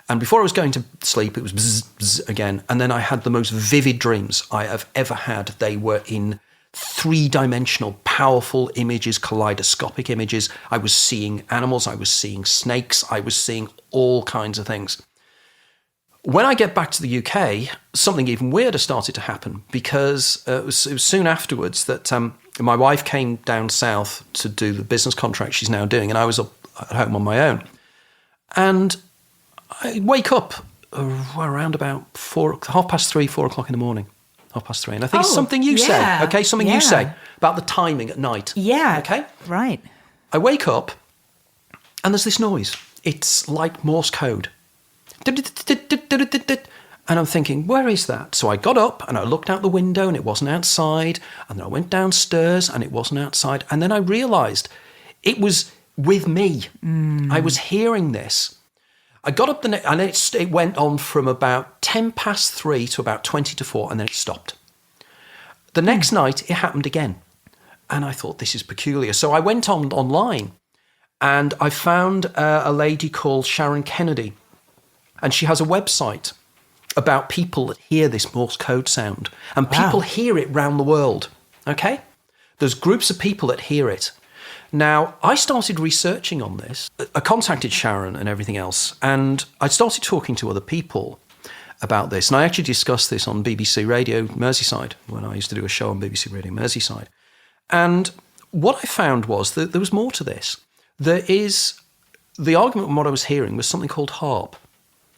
Speaker 3: and before I was going to sleep, it was bzz, bzz again. And then I had the most vivid dreams I have ever had. They were in three-dimensional, powerful images, kaleidoscopic images. I was seeing animals, I was seeing snakes, I was seeing all kinds of things. When I get back to the UK, something even weirder started to happen, because it was soon afterwards that my wife came down south to do the business contract she's now doing, and I was up at home on my own. And I wake up around about 3:30, 4 o'clock in the morning. 3:30. And I think it's something you say, okay? Something you say about the timing at night.
Speaker 1: Yeah.
Speaker 3: Okay?
Speaker 1: Right.
Speaker 3: I wake up and there's this noise. It's like Morse code. And I'm thinking, where is that? So I got up and I looked out the window and it wasn't outside. And then I went downstairs and it wasn't outside. And then I realised it was with me. I was hearing this. I got up and it went on from about 3:10 to about 4:20, and then it stopped. The next night, it happened again. And I thought, this is peculiar. So I went online and I found a lady called Sharon Kennedy. And she has a website about people that hear this Morse code sound. And people hear it round the world, okay? There's groups of people that hear it. Now, I started researching on this. I contacted Sharon and everything else, and I started talking to other people about this. And I actually discussed this on BBC Radio Merseyside, when I used to do a show on BBC Radio Merseyside. And what I found was that there was more to this. The argument on what I was hearing was something called HAARP.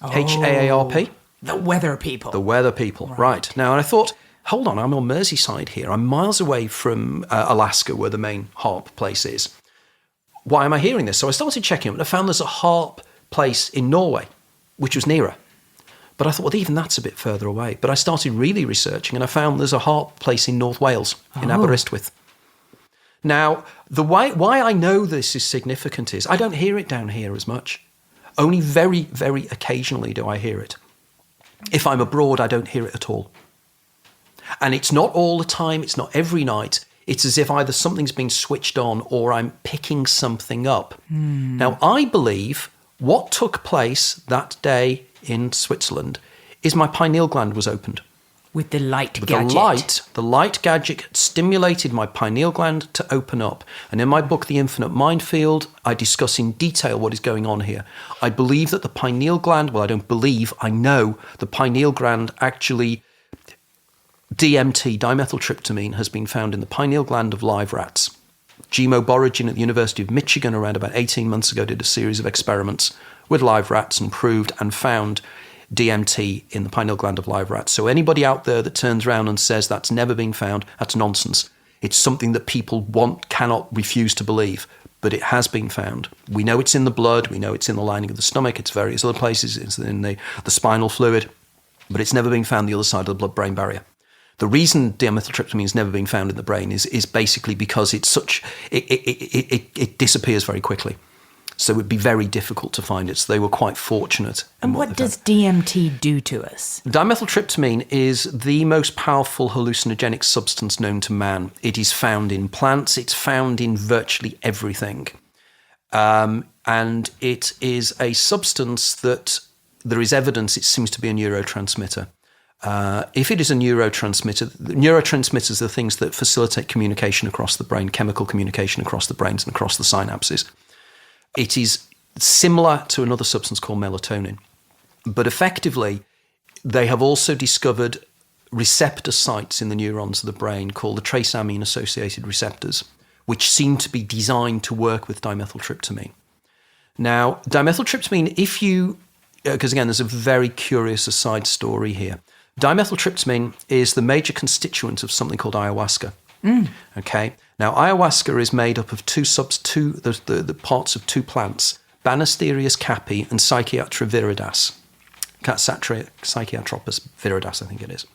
Speaker 3: HAARP.
Speaker 1: The weather people.
Speaker 3: The weather people, right. Now, and I thought, hold on, I'm on Merseyside here. I'm miles away from Alaska, where the main HAARP place is. Why am I hearing this? So I started checking it, and I found there's a HAARP place in Norway, which was nearer. But I thought, well, even that's a bit further away. But I started really researching, and I found there's a HAARP place in North Wales, in Aberystwyth. Now, why I know this is significant is I don't hear it down here as much. Only very, very occasionally do I hear it. If I'm abroad, I don't hear it at all. And it's not all the time, it's not every night. It's as if either something's been switched on or I'm picking something up. Now, I believe what took place that day in Switzerland is my pineal gland was opened.
Speaker 1: With the light gadget.
Speaker 3: The light gadget stimulated my pineal gland to open up. And in my book, The Infinite Minefield, I discuss in detail what is going on here. I believe that the pineal gland, well, I don't believe, I know the pineal gland actually, DMT, dimethyltryptamine, has been found in the pineal gland of live rats. Gimo Boragin at the University of Michigan around about 18 months ago did a series of experiments with live rats and proved and found DMT in the pineal gland of live rats. So anybody out there that turns around and says that's never been found, that's nonsense. It's something that people cannot refuse to believe, but it has been found. We know it's in the blood, we know it's in the lining of the stomach, it's various other places, it's in the spinal fluid, but it's never been found the other side of the blood-brain barrier. The reason dimethyltryptamine has never been found in the brain is basically because it disappears very quickly. So it would be very difficult to find it. So they were quite fortunate.
Speaker 1: And what does DMT do to us?
Speaker 3: Dimethyltryptamine is the most powerful hallucinogenic substance known to man. It is found in plants. It's found in virtually everything. And it is a substance that there is evidence it seems to be a neurotransmitter. If it is a neurotransmitters are things that facilitate communication across the brain, chemical communication across the brains and across the synapses. It is similar to another substance called melatonin. But effectively, they have also discovered receptor sites in the neurons of the brain called the trace amine-associated receptors, which seem to be designed to work with dimethyltryptamine. Now, dimethyltryptamine, because again, there's a very curious aside story here. Dimethyltryptamine is the major constituent of something called ayahuasca. Okay. Now, ayahuasca is made up of the parts of two plants, Banisterius caapi and Psychiatra viridas. Psychiatropus viridas, I think it is.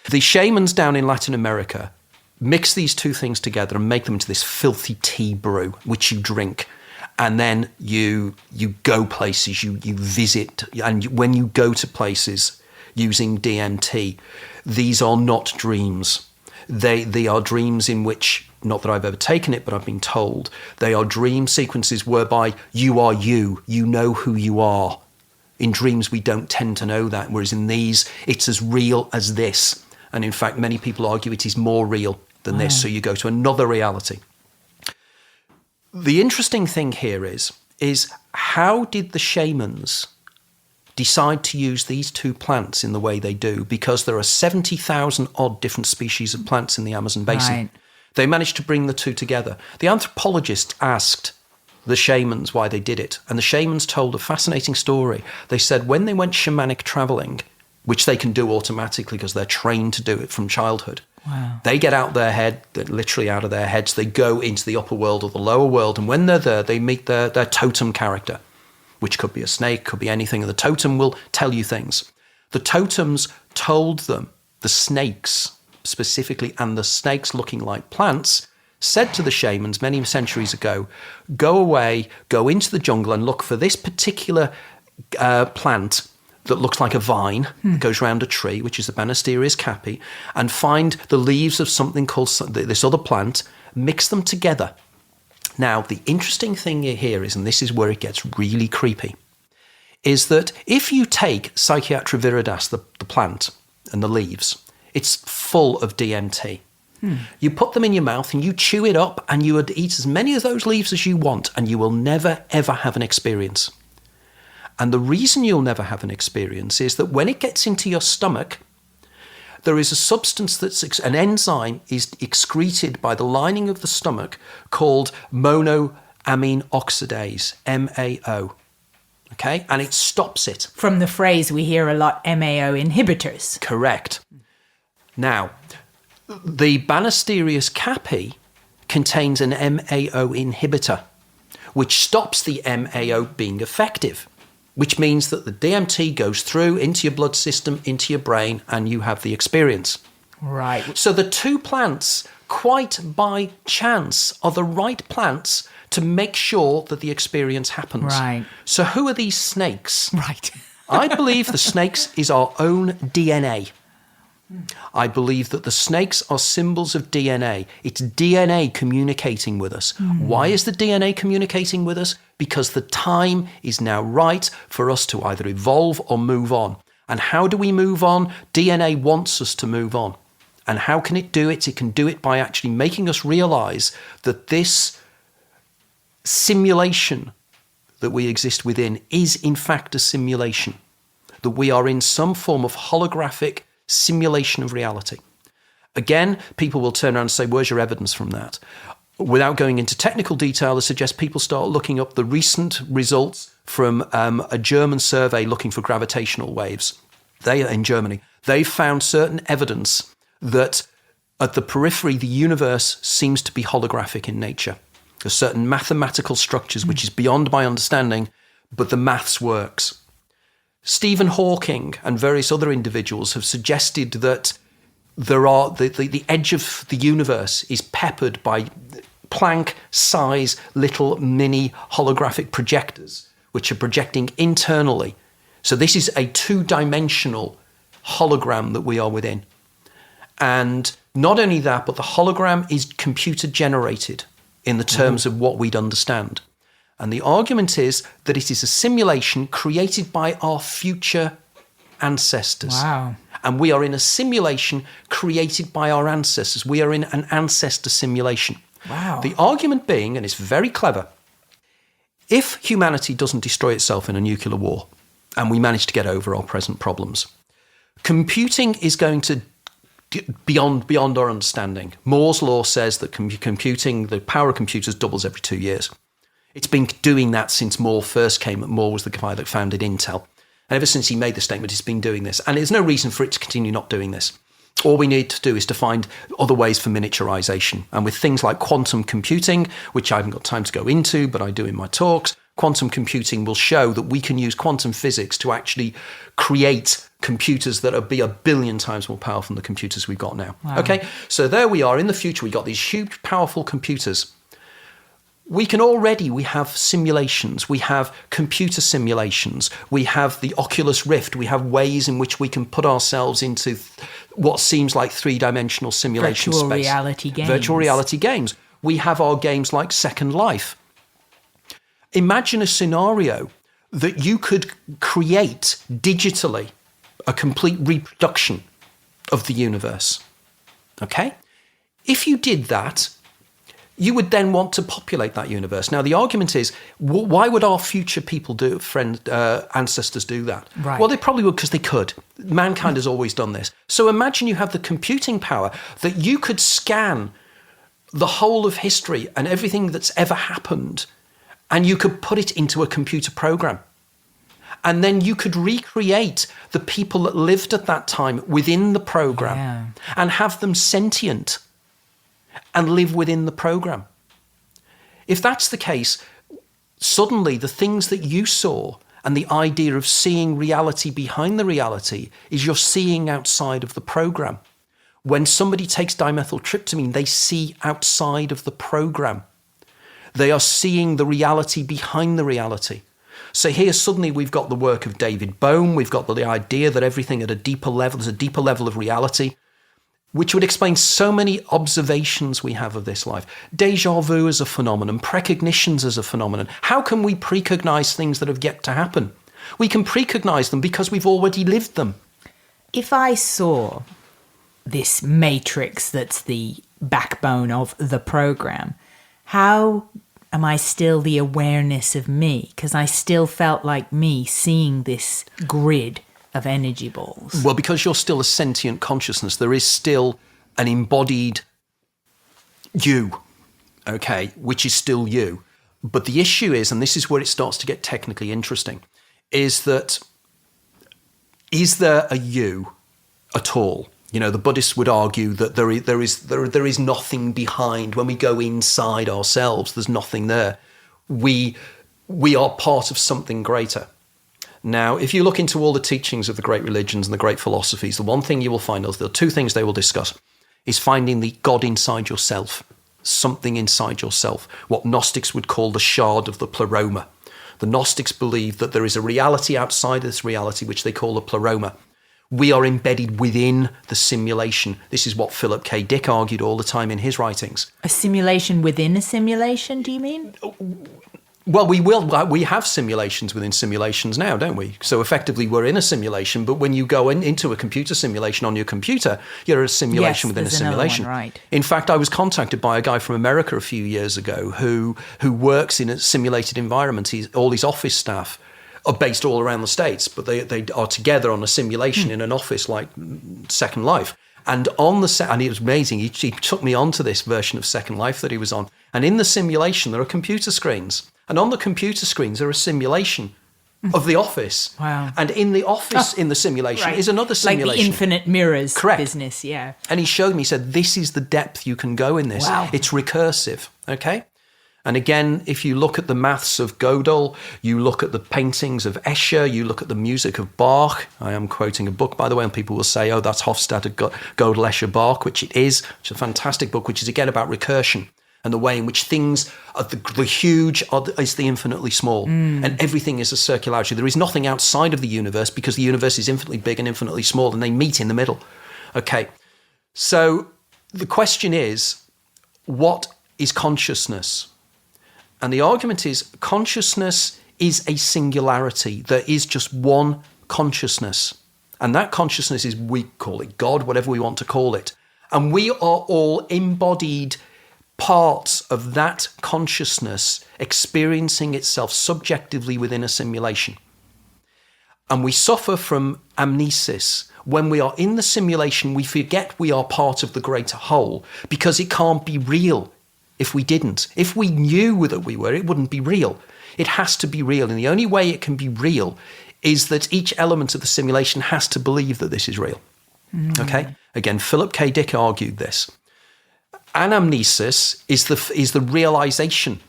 Speaker 3: The shamans down in Latin America mix these two things together and make them into this filthy tea brew, which you drink. And then you go places, you visit, and when you go to places using DMT, these are not dreams. They are dreams in which not that I've ever taken it, but I've been told, they are dream sequences whereby you are you know who you are. In dreams, we don't tend to know that, whereas in these, it's as real as this. And in fact, many people argue it is more real than this, so you go to another reality. The interesting thing here is how did the shamans decide to use these two plants in the way they do? Because there are 70,000 odd different species of plants in the Amazon basin.
Speaker 1: Right.
Speaker 3: They managed to bring the two together. The anthropologists asked the shamans why they did it, and the shamans told a fascinating story. They said when they went shamanic traveling, which they can do automatically because they're trained to do it from childhood, they get out their head, they're literally out of their heads, they go into the upper world or the lower world, and when they're there, they meet their totem character, which could be a snake, could be anything, and the totem will tell you things. The totems told them, the snakes specifically, and the snakes looking like plants, said to the shamans many centuries ago, go away, go into the jungle and look for this particular plant that looks like a vine that goes around a tree, which is the Banisterius caapi, and find the leaves of something called this other plant, mix them together. Now, the interesting thing here is, and this is where it gets really creepy, is that if you take Psychiatra viridas, the plant, and the leaves, it's full of DMT. You put them in your mouth and you chew it up and you would eat as many of those leaves as you want and you will never, ever have an experience. And the reason you'll never have an experience is that when it gets into your stomach, there is a substance that's an enzyme is excreted by the lining of the stomach called monoamine oxidase, MAO. Okay? And it stops it.
Speaker 1: From the phrase we hear a lot, MAO inhibitors.
Speaker 3: Correct. Now, the Banisterius caapi contains an MAO inhibitor, which stops the MAO being effective, which means that the DMT goes through into your blood system, into your brain, and you have the experience.
Speaker 1: Right.
Speaker 3: So the two plants, quite by chance, are the right plants to make sure that the experience happens.
Speaker 1: Right.
Speaker 3: So who are these snakes?
Speaker 1: Right.
Speaker 3: I believe the snakes is our own DNA. I believe that the snakes are symbols of DNA. It's DNA communicating with us. Why is the DNA communicating with us? Because the time is now right for us to either evolve or move on. And how do we move on? DNA wants us to move on. And how can it do it? It can do it by actually making us realize that this simulation that we exist within is in fact a simulation, that we are in some form of holographic simulation of reality. Again, people will turn around and say, where's your evidence from that? Without going into technical detail, I suggest people start looking up the recent results from a German survey looking for gravitational waves. They are in Germany. They found certain evidence that at the periphery, the universe seems to be holographic in nature. There's certain mathematical structures which is beyond my understanding, but the maths works. Stephen Hawking and various other individuals have suggested that there are the edge of the universe is peppered by Planck-size little mini holographic projectors, which are projecting internally. So this is a two-dimensional hologram that we are within. And not only that, but the hologram is computer-generated in the terms of what we'd understand. And the argument is that it is a simulation created by our future ancestors.
Speaker 1: Wow.
Speaker 3: And we are in a simulation created by our ancestors. We are in an ancestor simulation.
Speaker 1: Wow.
Speaker 3: The argument being, and it's very clever, if humanity doesn't destroy itself in a nuclear war and we manage to get over our present problems, computing is going to beyond our understanding. Moore's law says that computing, the power of computers doubles every 2 years. It's been doing that since Moore first came. Moore was the guy that founded Intel. And ever since he made the statement, it's been doing this. And there's no reason for it to continue not doing this. All we need to do is to find other ways for miniaturization. And with things like quantum computing, which I haven't got time to go into, but I do in my talks, quantum computing will show that we can use quantum physics to actually create computers that will be 1 billion times more powerful than the computers we've got now.
Speaker 1: Wow.
Speaker 3: Okay, so there we are. In the future, we've got these huge, powerful computers. we have simulations, we have computer simulations, we have the Oculus Rift, we have ways in which we can put ourselves into what seems like three-dimensional simulation space. Virtual reality games. We have our games like Second Life. Imagine a scenario that you could create digitally a complete reproduction of the universe. Okay? If you did that, you would then want to populate that universe. Now, the argument is, why would our future people ancestors do that?
Speaker 1: Right.
Speaker 3: Well, they probably would because they could. Mankind has always done this. So imagine you have the computing power that you could scan the whole of history and everything that's ever happened, and you could put it into a computer program. And then you could recreate the people that lived at that time within the program and have them sentient and live within the program. If that's the case, suddenly the things that you saw and the idea of seeing reality behind the reality is you're seeing outside of the program. When somebody takes dimethyltryptamine, they see outside of the program. They are seeing the reality behind the reality. So here suddenly we've got the work of David Bohm, we've got the idea that everything at a deeper level, there's a deeper level of reality, which would explain so many observations we have of this life. Déjà vu as a phenomenon, precognitions as a phenomenon. How can we precognize things that have yet to happen? We can precognize them because we've already lived them.
Speaker 1: If I saw this matrix that's the backbone of the program, how am I still the awareness of me? Because I still felt like me seeing this grid of energy balls.
Speaker 3: Well, because you're still a sentient consciousness, there is still an embodied you, okay, which is still you. But the issue is, and this is where it starts to get technically interesting, is that is there a you at all? You know, the Buddhists would argue that there is nothing behind. When we go inside ourselves, there's nothing there. We are part of something greater. Now, if you look into all the teachings of the great religions and the great philosophies, the one thing you will find, there are two things they will discuss, is finding the God inside yourself, something inside yourself, what Gnostics would call the shard of the pleroma. The Gnostics believe that there is a reality outside of this reality, which they call the pleroma. We are embedded within the simulation. This is what Philip K. Dick argued all the time in his writings.
Speaker 1: A simulation within a simulation, do you mean?
Speaker 3: Well, we have simulations within simulations now, don't we? So effectively we're in a simulation, but when you go into a computer simulation on your computer, you're a simulation within a simulation.
Speaker 1: One, right.
Speaker 3: In fact, I was contacted by a guy from America a few years ago who works in a simulated environment. All his office staff are based all around the States, but they are together on a simulation in an office like Second Life. And and it was amazing. He took me onto this version of Second Life that he was on. And in the simulation, there are computer screens. And on the computer screens, there are a simulation of the office.
Speaker 1: Wow.
Speaker 3: And in the office, in the simulation, is another simulation.
Speaker 1: Like the infinite mirrors
Speaker 3: Correct.
Speaker 1: Business, yeah.
Speaker 3: And he showed me, he said, this is the depth you can go in this.
Speaker 1: Wow.
Speaker 3: It's recursive, okay? And again, if you look at the maths of Gödel, you look at the paintings of Escher, you look at the music of Bach. I am quoting a book, by the way, and people will say, oh, that's Hofstadter, Gödel, Escher, Bach, which it is. It's a fantastic book, which is again about recursion and the way in which things are the huge is the infinitely small, and everything is a circularity. There is nothing outside of the universe because the universe is infinitely big and infinitely small, and they meet in the middle. Okay, so the question is, what is consciousness? And the argument is consciousness is a singularity. There is just one consciousness. And that consciousness is, we call it God, whatever we want to call it. And we are all embodied parts of that consciousness experiencing itself subjectively within a simulation. And we suffer from amnesis. When we are in the simulation, we forget we are part of the greater whole because it can't be real if we didn't. If we knew that we were, it wouldn't be real. It has to be real. And the only way it can be real is that each element of the simulation has to believe that this is real. Okay? Again, Philip K. Dick argued this. Anamnesis is the realization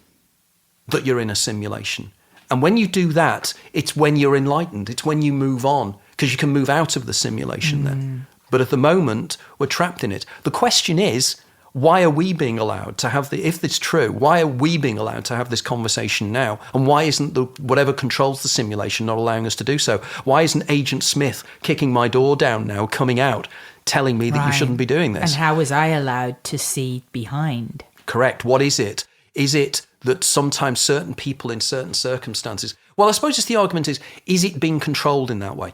Speaker 3: that you're in a simulation. And when you do that, it's when you're enlightened. It's when you move on, because you can move out of the simulation then. But at the moment, we're trapped in it. The question is, Why are we being allowed to have if it's true, why are we being allowed to have this conversation now? And why isn't whatever controls the simulation not allowing us to do so? Why isn't Agent Smith kicking my door down now, coming out, telling me that you shouldn't be doing this?
Speaker 1: And how was I allowed to see behind?
Speaker 3: Correct. What is it? Is it that sometimes certain people in certain circumstances, well, I suppose the argument is it being controlled in that way?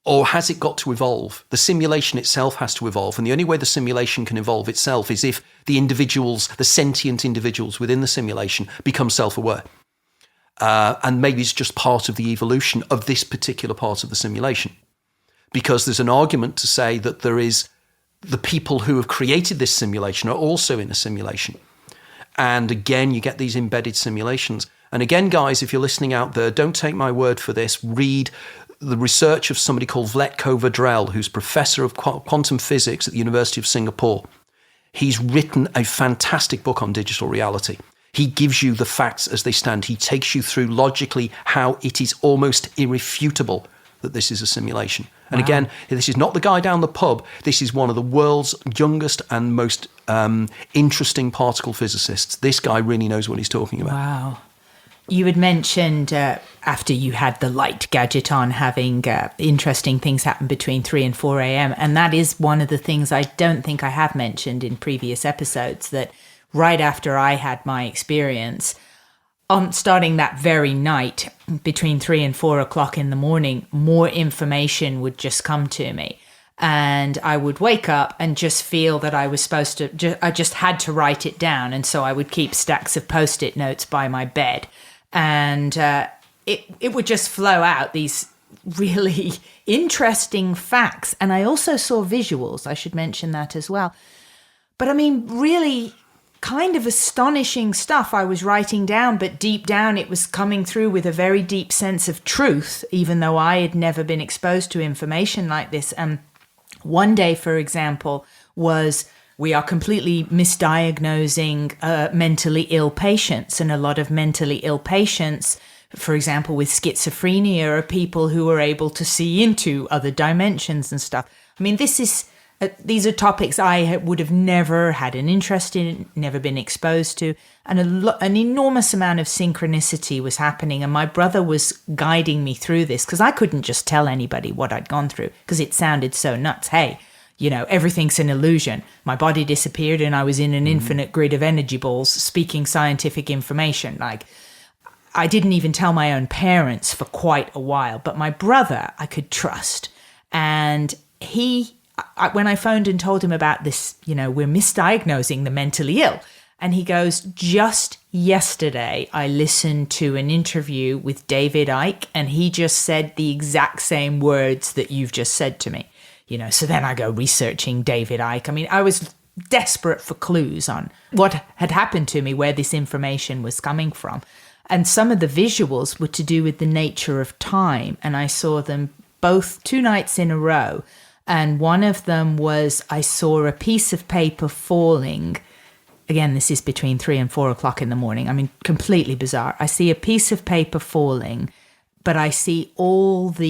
Speaker 3: Or has it got to evolve? The simulation itself has to evolve. And the only way the simulation can evolve itself is if the individuals, the sentient individuals within the simulation become self-aware. And maybe it's just part of the evolution of this particular part of the simulation. Because there's an argument to say that there is the people who have created this simulation are also in a simulation. And again, you get these embedded simulations. And again, guys, if you're listening out there, don't take my word for this. Read the research of somebody called Vlatko Vedrell, who's professor of quantum physics at the University of Singapore. He's written a fantastic book on digital reality. He gives you the facts as they stand. He takes you through logically how it is almost irrefutable that this is a simulation. And again, this is not the guy down the pub. This is one of the world's youngest and most interesting particle physicists. This guy really knows what he's talking about.
Speaker 1: Wow. You had mentioned after you had the light gadget on having interesting things happen between 3 and 4 a.m. And that is one of the things I don't think I have mentioned in previous episodes, that right after I had my experience, starting that very night between 3 and 4 o'clock in the morning, more information would just come to me. And I would wake up and just feel that I was supposed to, I just had to write it down. And so I would keep stacks of Post-it notes by my bed. And it would just flow out, these really interesting facts. And I also saw visuals. I should mention that as well. But I mean, really kind of astonishing stuff I was writing down, but deep down it was coming through with a very deep sense of truth, even though I had never been exposed to information like this. One day, for example, was we are completely misdiagnosing mentally ill patients. And a lot of mentally ill patients, for example, with schizophrenia, are people who are able to see into other dimensions and stuff. I mean, these are topics I would have never had an interest in, never been exposed to. And an enormous amount of synchronicity was happening. And my brother was guiding me through this because I couldn't just tell anybody what I'd gone through because it sounded so nuts. Hey, you know, everything's an illusion. My body disappeared and I was in an infinite grid of energy balls speaking scientific information. Like, I didn't even tell my own parents for quite a while. But my brother, I could trust. And when I phoned and told him about this, you know, we're misdiagnosing the mentally ill. And he goes, just yesterday, I listened to an interview with David Icke, and he just said the exact same words that you've just said to me. You know, so then I go researching David Icke. I mean, I was desperate for clues on what had happened to me, where this information was coming from. And some of the visuals were to do with the nature of time. And I saw them both 2 nights in a row. And one of them was I saw a piece of paper falling. Again, this is between 3 and 4 o'clock in the morning. I mean, completely bizarre. I see a piece of paper falling, but I see all of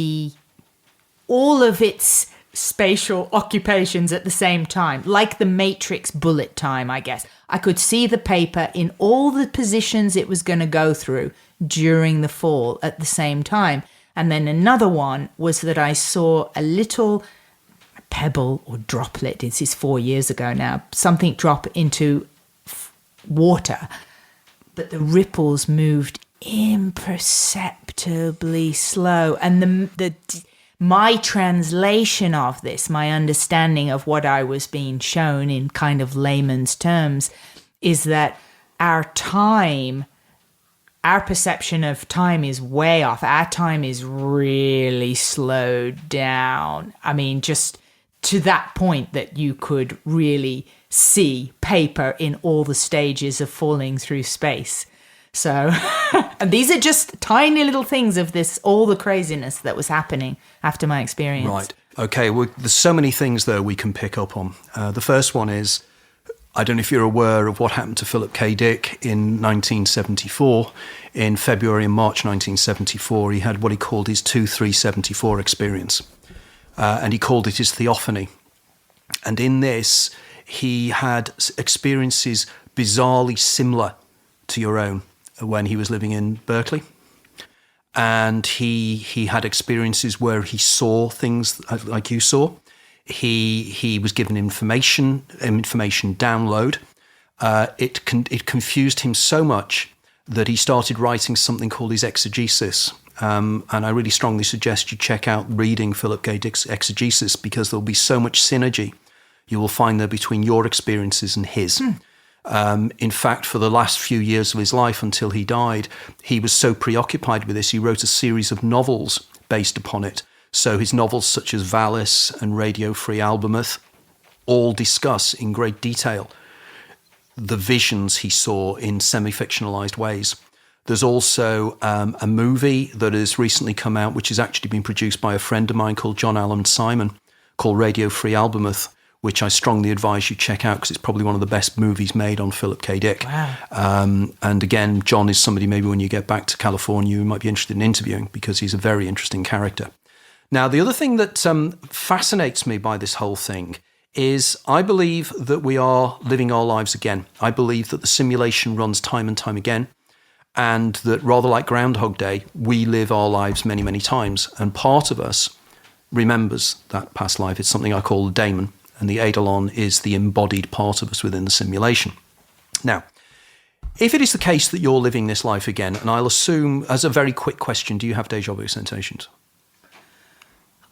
Speaker 1: its spatial occupations at the same time, like the Matrix bullet time, I guess. I could see the paper in all the positions it was going to go through during the fall at the same time. And then another one was that I saw a little pebble or droplet, this is 4 years ago now, something drop into water, but the ripples moved imperceptibly slow. And my translation of this, my understanding of what I was being shown in kind of layman's terms, is that our perception of time is way off. Our time is really slowed down. I mean, just to that point that you could really see paper in all the stages of falling through space. So, and these are just tiny little things of this, all the craziness that was happening after my experience.
Speaker 3: Right. Okay. Well, there's so many things there we can pick up on. The first one is, I don't know if you're aware of what happened to Philip K. Dick in 1974. In February and March 1974, he had what he called his 2-3-74 experience. And he called it his theophany. And in this, he had experiences bizarrely similar to your own when he was living in Berkeley. And he had experiences where he saw things like you saw. He was given information download. It confused him so much that he started writing something called his exegesis. And I really strongly suggest you check out reading Philip K. Dick's exegesis, because there'll be so much synergy you will find there between your experiences and his. In fact, for the last few years of his life until he died, he was so preoccupied with this, he wrote a series of novels based upon it. So his novels such as Valis and Radio Free Albemuth all discuss in great detail the visions he saw in semi-fictionalized ways. There's also a movie that has recently come out, which has actually been produced by a friend of mine called John Allen Simon, called Radio Free Albemuth, which I strongly advise you check out because it's probably one of the best movies made on Philip K. Dick.
Speaker 1: Wow.
Speaker 3: And again, John is somebody maybe when you get back to California you might be interested in interviewing, because he's a very interesting character. Now, the other thing that fascinates me by this whole thing is I believe that we are living our lives again. I believe that the simulation runs time and time again, and that rather like Groundhog Day, we live our lives many, many times. And part of us remembers that past life. It's something I call the daemon. And the Eidolon is the embodied part of us within the simulation. Now, if it is the case that you're living this life again, and I'll assume, as a very quick question, do you have déjà vu sensations?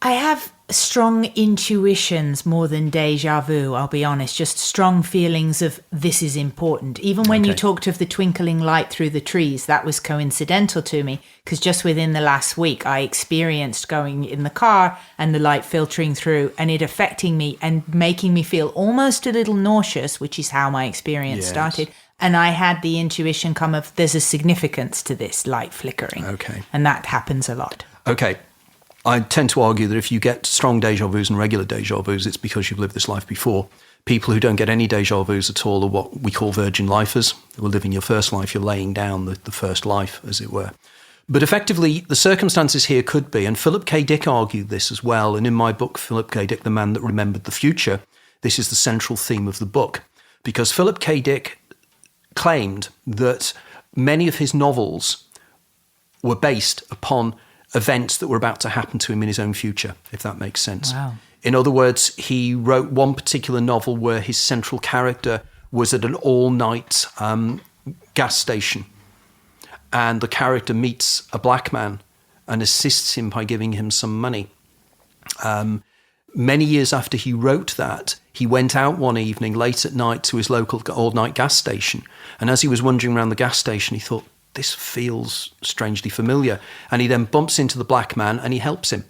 Speaker 1: I have strong intuitions more than déjà vu, I'll be honest, just strong feelings of this is important. Even when you talked of the twinkling light through the trees, that was coincidental to me, because just within the last week, I experienced going in the car and the light filtering through and it affecting me and making me feel almost a little nauseous, which is how my experience started. And I had the intuition come of there's a significance to this light flickering.
Speaker 3: Okay.
Speaker 1: And that happens a lot.
Speaker 3: Okay. I tend to argue that if you get strong déjà vus and regular déjà vus, it's because you've lived this life before. People who don't get any déjà vus at all are what we call virgin lifers. Who are living your first life, you're laying down the first life, as it were. But effectively, the circumstances here could be, and Philip K. Dick argued this as well, and in my book, Philip K. Dick, The Man That Remembered the Future, this is the central theme of the book. Because Philip K. Dick claimed that many of his novels were based upon events that were about to happen to him in his own future, if that makes sense.
Speaker 1: Wow.
Speaker 3: In other words, he wrote one particular novel where his central character was at an all-night gas station, and the character meets a black man and assists him by giving him some money. Many years after he wrote that, he went out one evening late at night to his local all-night gas station, and as he was wandering around the gas station, he thought, this feels strangely familiar. And he then bumps into the black man and he helps him.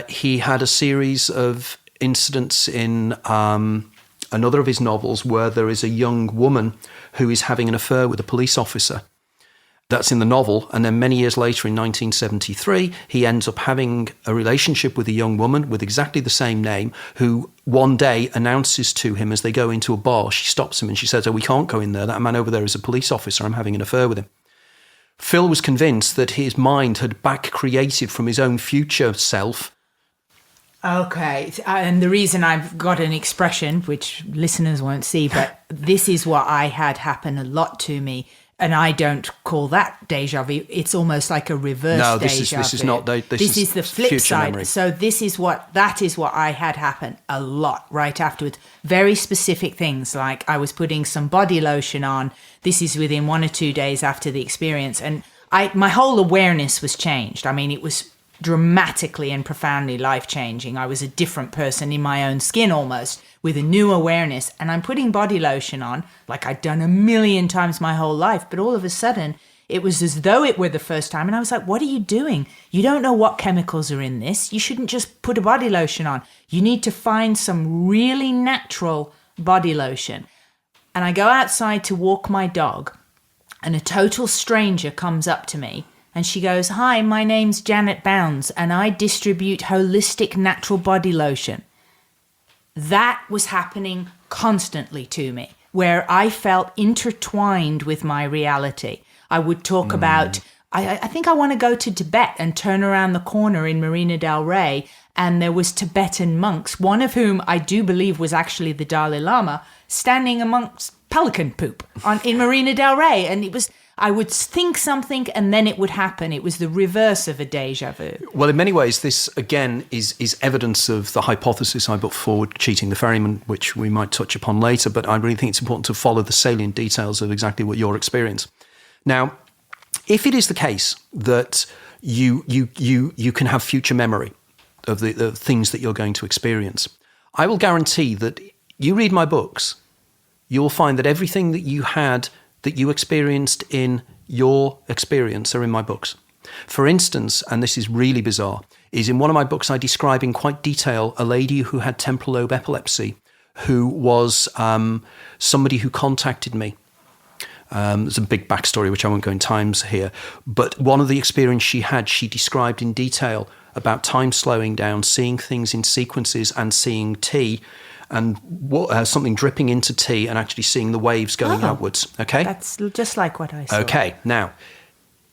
Speaker 3: He had a series of incidents in another of his novels where there is a young woman who is having an affair with a police officer. That's in the novel. And then many years later, in 1973, he ends up having a relationship with a young woman with exactly the same name, who one day announces to him as they go into a bar, she stops him and she says, oh, we can't go in there. That man over there is a police officer. I'm having an affair with him. Phil was convinced that his mind had back created from his own future self.
Speaker 1: Okay. And the reason I've got an expression, which listeners won't see, but this is what I had happen a lot to me. And I don't call that déjà vu. It's almost like a reverse déjà vu.
Speaker 3: No, this is not. This
Speaker 1: is the flip side.
Speaker 3: Memory.
Speaker 1: So that is what I had happen a lot right afterwards. Very specific things, like I was putting some body lotion on. This is within 1 or 2 days after the experience, and my whole awareness was changed. I mean, it was dramatically and profoundly life-changing. I was a different person in my own skin almost, with a new awareness, and I'm putting body lotion on like I'd done 1,000,000 times my whole life, but all of a sudden it was as though it were the first time, and I was like, what are you doing? You don't know what chemicals are in this. You shouldn't just put a body lotion on. You need to find some really natural body lotion. And I go outside to walk my dog, and a total stranger comes up to me, and she goes, hi, my name's Janet Bounds, and I distribute holistic natural body lotion. That was happening constantly to me, where I felt intertwined with my reality. I would talk about
Speaker 2: I think I want to go to Tibet and turn around the corner in Marina del Rey, and there was Tibetan monks, one of whom I do believe was actually the Dalai Lama, standing amongst pelican poop in Marina del Rey. And it was, I would think something and then it would happen. It was the reverse of a déjà vu.
Speaker 3: Well, in many ways, this, again, is evidence of the hypothesis I put forward, cheating the ferryman, which we might touch upon later, but I really think it's important to follow the salient details of exactly what your experience. Now, if it is the case that you can have future memory of the things that you're going to experience, I will guarantee that you read my books, you'll find that everything that you experienced in your experience are in my books. For instance, and this is really bizarre, is in one of my books I describe in quite detail a lady who had temporal lobe epilepsy, who was somebody who contacted me. There's a big backstory, which I won't go in times here. But one of the experiences she had, she described in detail about time slowing down, seeing things in sequences and seeing tea and something dripping into tea and actually seeing the waves going outwards. Okay?
Speaker 2: That's just like what I saw.
Speaker 3: Okay. Now,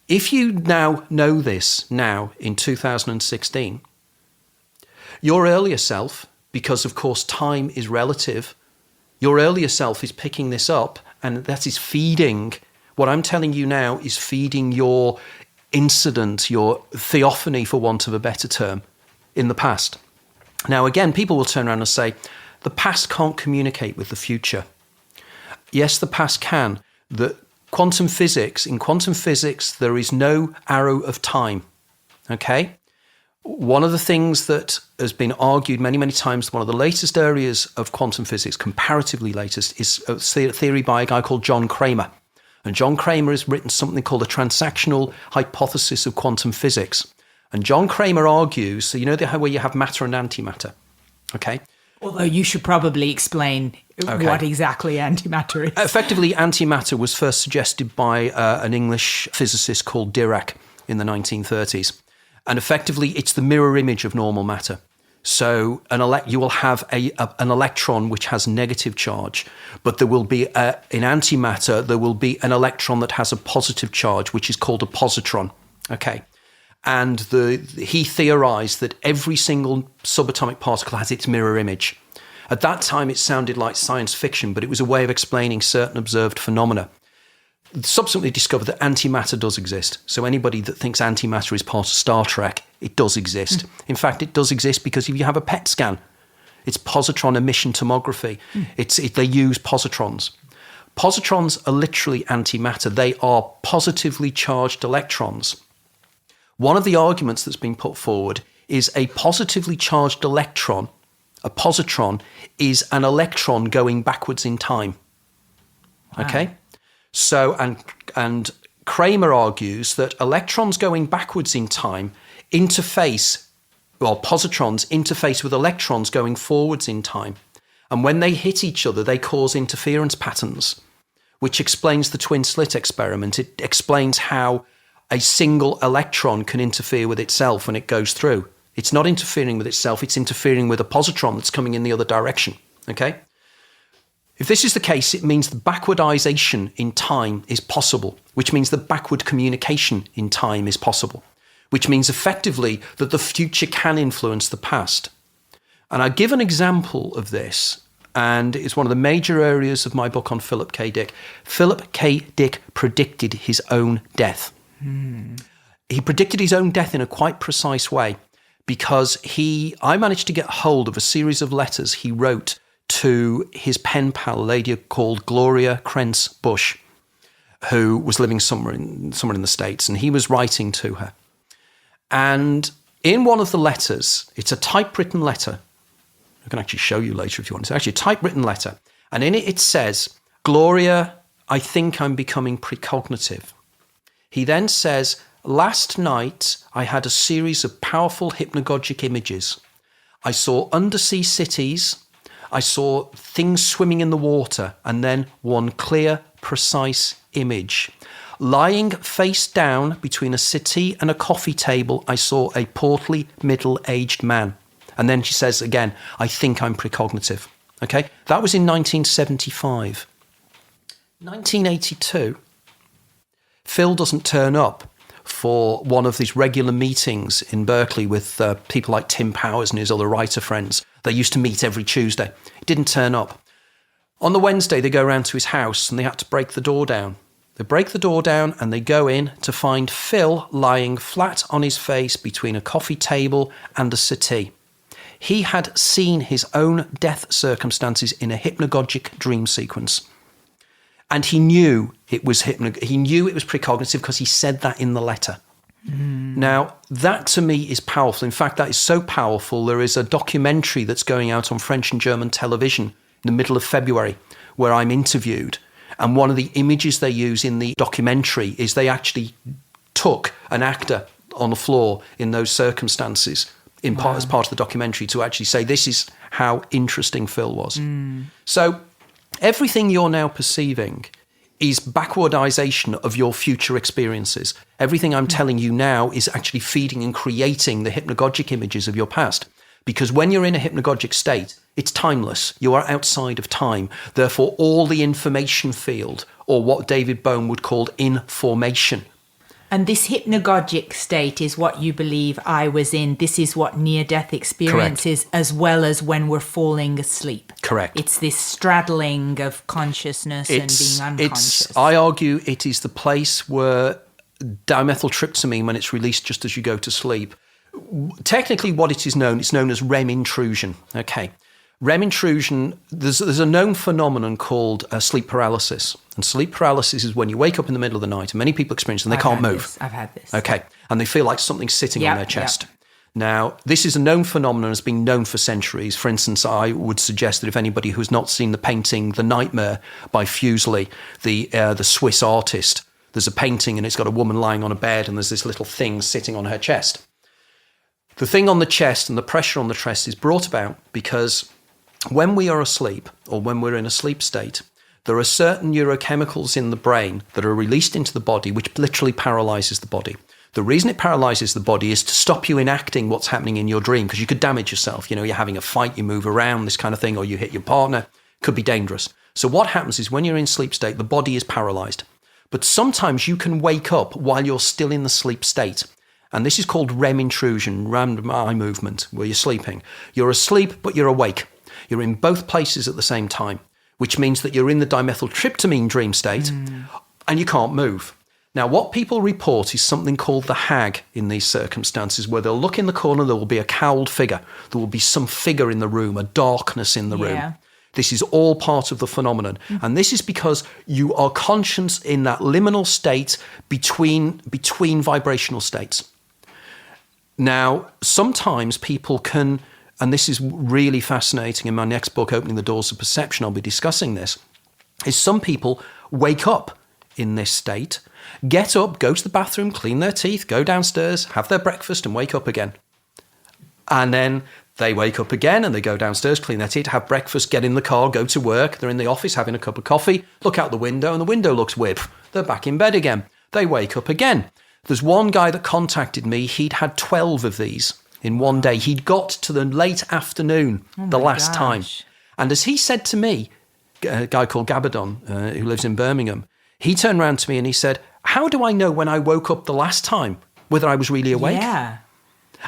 Speaker 3: if you now know this now in 2016, your earlier self, because of course time is relative, your earlier self is picking this up, and that is feeding, what I'm telling you now is feeding your incident, your theophany, for want of a better term, in the past. Now, again, people will turn around and say, the past can't communicate with the future. Yes, the past can. In quantum physics, there is no arrow of time. Okay? One of the things that has been argued many, many times, one of the latest areas of quantum physics, comparatively latest, is a theory by a guy called John Cramer. And John Cramer has written something called the transactional hypothesis of quantum physics. And John Cramer argues, so you know where you have matter and antimatter, okay?
Speaker 2: Although you should probably explain what exactly antimatter is.
Speaker 3: Effectively, antimatter was first suggested by an English physicist called Dirac in the 1930s. And effectively, it's the mirror image of normal matter. So you will have an electron which has negative charge, but there will be, in antimatter, there will be an electron that has a positive charge, which is called a positron. Okay. And he theorized that every single subatomic particle has its mirror image. At that time, it sounded like science fiction, but it was a way of explaining certain observed phenomena. Subsequently discovered that antimatter does exist. So anybody that thinks antimatter is part of Star Trek, it does exist. In fact, it does exist because if you have a PET scan, it's positron emission tomography. They use positrons. Positrons are literally antimatter. They are positively charged electrons. One of the arguments that's been put forward is a positively charged electron, a positron, is an electron going backwards in time. Wow. Okay? So, and Cramer argues that electrons going backwards in time positrons interface with electrons going forwards in time. And when they hit each other, they cause interference patterns, which explains the twin slit experiment. It explains how a single electron can interfere with itself when it goes through. It's not interfering with itself, it's interfering with a positron that's coming in the other direction. Okay? If this is the case, it means the backwardization in time is possible, which means the backward communication in time is possible, which means effectively that the future can influence the past. And I give an example of this, and it's one of the major areas of my book on Philip K. Dick. Philip K. Dick predicted his own death. He predicted his own death in a quite precise way because I managed to get hold of a series of letters he wrote to his pen pal, a lady called Gloria Krentz Bush, who was living somewhere in the States, and he was writing to her. And in one of the letters, it's a typewritten letter. I can actually show you later if you want. It's actually a typewritten letter. And in it says, Gloria, I think I'm becoming precognitive. He then says, last night I had a series of powerful hypnagogic images. I saw undersea cities, I saw things swimming in the water, and then one clear, precise image. Lying face down between a settee and a coffee table, I saw a portly, middle-aged man. And then she says again, I think I'm precognitive. Okay? That was in 1975. 1982, Phil doesn't turn up. for one of these regular meetings in Berkeley with people like Tim Powers and his other writer friends. They used to meet every Tuesday. He didn't turn up. On the Wednesday, they go round to his house and they had to break the door down. They break the door down and they go in to find Phil lying flat on his face between a coffee table and a settee. He had seen his own death circumstances in a hypnagogic dream sequence. And he knew it was precognitive because he said that in the letter. Now, that to me is powerful. In fact, that is so powerful. There is a documentary that's going out on French and German television in the middle of February where I'm interviewed. And one of the images they use in the documentary is they actually took an actor on the floor in those circumstances as part of the documentary to actually say this is how interesting Phil was. So everything you're now perceiving is backwardization of your future experiences. Everything I'm telling you now is actually feeding and creating the hypnagogic images of your past. Because when you're in a hypnagogic state, it's timeless. You are outside of time. Therefore, all the information field, or what David Bohm would call information.
Speaker 2: And this hypnagogic state is what you believe I was in. This is what near-death experience is, as well as when we're falling asleep.
Speaker 3: Correct.
Speaker 2: It's this straddling of consciousness and being unconscious.
Speaker 3: I argue it is the place where dimethyltryptamine, when it's released just as you go to sleep, technically what it is known, it's known as REM intrusion. Okay. REM intrusion, there's a known phenomenon called sleep paralysis. And sleep paralysis is when you wake up in the middle of the night, and many people experience it and they can't move.
Speaker 2: I've had this.
Speaker 3: Okay. And they feel like something's sitting on their chest. Now, this is a known phenomenon, has been known for centuries. For instance, I would suggest that if anybody who's not seen the painting The Nightmare by Fuseli, the Swiss artist, there's a painting and it's got a woman lying on a bed and there's this little thing sitting on her chest. The thing on the chest and the pressure on the chest is brought about because when we are asleep, or when we're in a sleep state, there are certain neurochemicals in the brain that are released into the body which literally paralyzes the body. The reason it paralyzes the body is to stop you enacting what's happening in your dream, because you could damage yourself. You know, you're having a fight, you move around, this kind of thing, or you hit your partner. Could be dangerous. So what happens is when you're in sleep state, the body is paralyzed. But sometimes you can wake up while you're still in the sleep state. And this is called REM intrusion, random eye movement, where you're sleeping. You're asleep, but you're awake. You're in both places at the same time, which means that you're in the dimethyltryptamine dream state and you can't move. Now, what people report is something called the hag in these circumstances, where they'll look in the corner, there will be a cowled figure. There will be some figure in the room, a darkness in the room. This is all part of the phenomenon. And this is because you are conscious in that liminal state between vibrational states. Now, sometimes people can, and this is really fascinating in my next book, Opening the Doors of Perception, I'll be discussing this, is some people wake up in this state, get up, go to the bathroom, clean their teeth, go downstairs, have their breakfast and wake up again. And then they wake up again and they go downstairs, clean their teeth, have breakfast, get in the car, go to work. They're in the office having a cup of coffee, look out the window and the window looks weird. They're back in bed again. They wake up again. There's one guy that contacted me. He'd had 12 of these in one day. He'd got to the late afternoon the last time. And as he said to me, a guy called Gabadon, who lives in Birmingham, he turned around to me and he said, how do I know when I woke up the last time whether I was really awake?
Speaker 2: Yeah.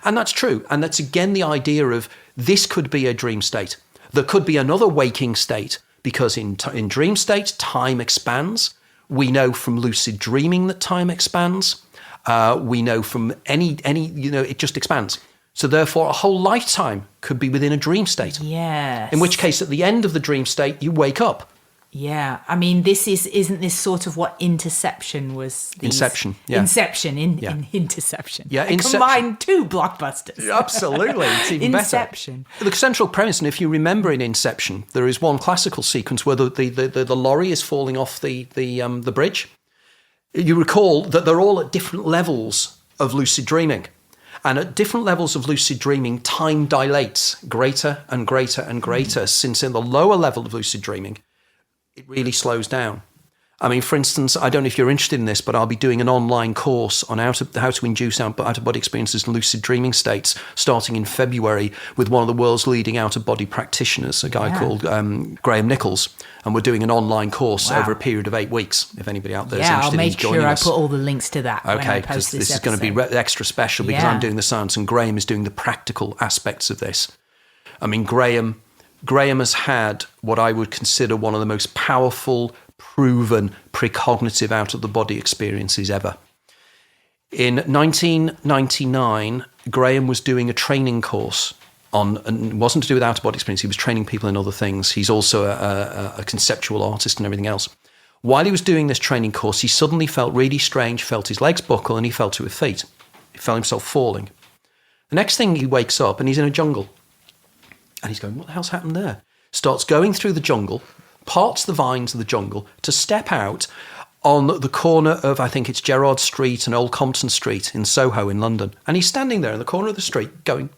Speaker 3: And that's true. And that's again the idea of this could be a dream state. There could be another waking state, because in dream state, time expands. We know from lucid dreaming that time expands. We know from any, it just expands. So therefore, a whole lifetime could be within a dream state.
Speaker 2: Yes.
Speaker 3: In which case, at the end of the dream state, you wake up.
Speaker 2: Yeah. I mean, isn't this sort of what interception was?
Speaker 3: Inception, yeah.
Speaker 2: Inception, in interception.
Speaker 3: Yeah,
Speaker 2: Inception. Combined two blockbusters.
Speaker 3: Absolutely. It's even
Speaker 2: Inception.
Speaker 3: better. The central premise, and if you remember in Inception, there is one classical sequence where the lorry is falling off the bridge. You recall that they're all at different levels of lucid dreaming. And at different levels of lucid dreaming, time dilates greater and greater and greater, since in the lower level of lucid dreaming, it really slows down. I mean, for instance, I don't know if you're interested in this, but I'll be doing an online course on how to induce out-of-body experiences and lucid dreaming states starting in February with one of the world's leading out-of-body practitioners, a guy called Graham Nichols. And we're doing an online course over a period of 8 weeks, if anybody out there is interested in joining us.
Speaker 2: Yeah, I'll make sure I put all the links to that when I post this
Speaker 3: is going to be extra special because I'm doing the science and Graham is doing the practical aspects of this. I mean, Graham has had what I would consider one of the most powerful, proven precognitive out-of-the-body experiences ever. In 1999, Graham was doing a training course and it wasn't to do with out-of-body experience. He was training people in other things. He's also a conceptual artist and everything else. While he was doing this training course, he suddenly felt really strange, felt his legs buckle, and he fell to his feet. He felt himself falling. The next thing, he wakes up and he's in a jungle. And he's going, what the hell's happened there? Starts going through the jungle, parts the vines of the jungle to step out on the corner of, I think it's Gerrard Street and Old Compton Street in Soho in London. And he's standing there in the corner of the street going,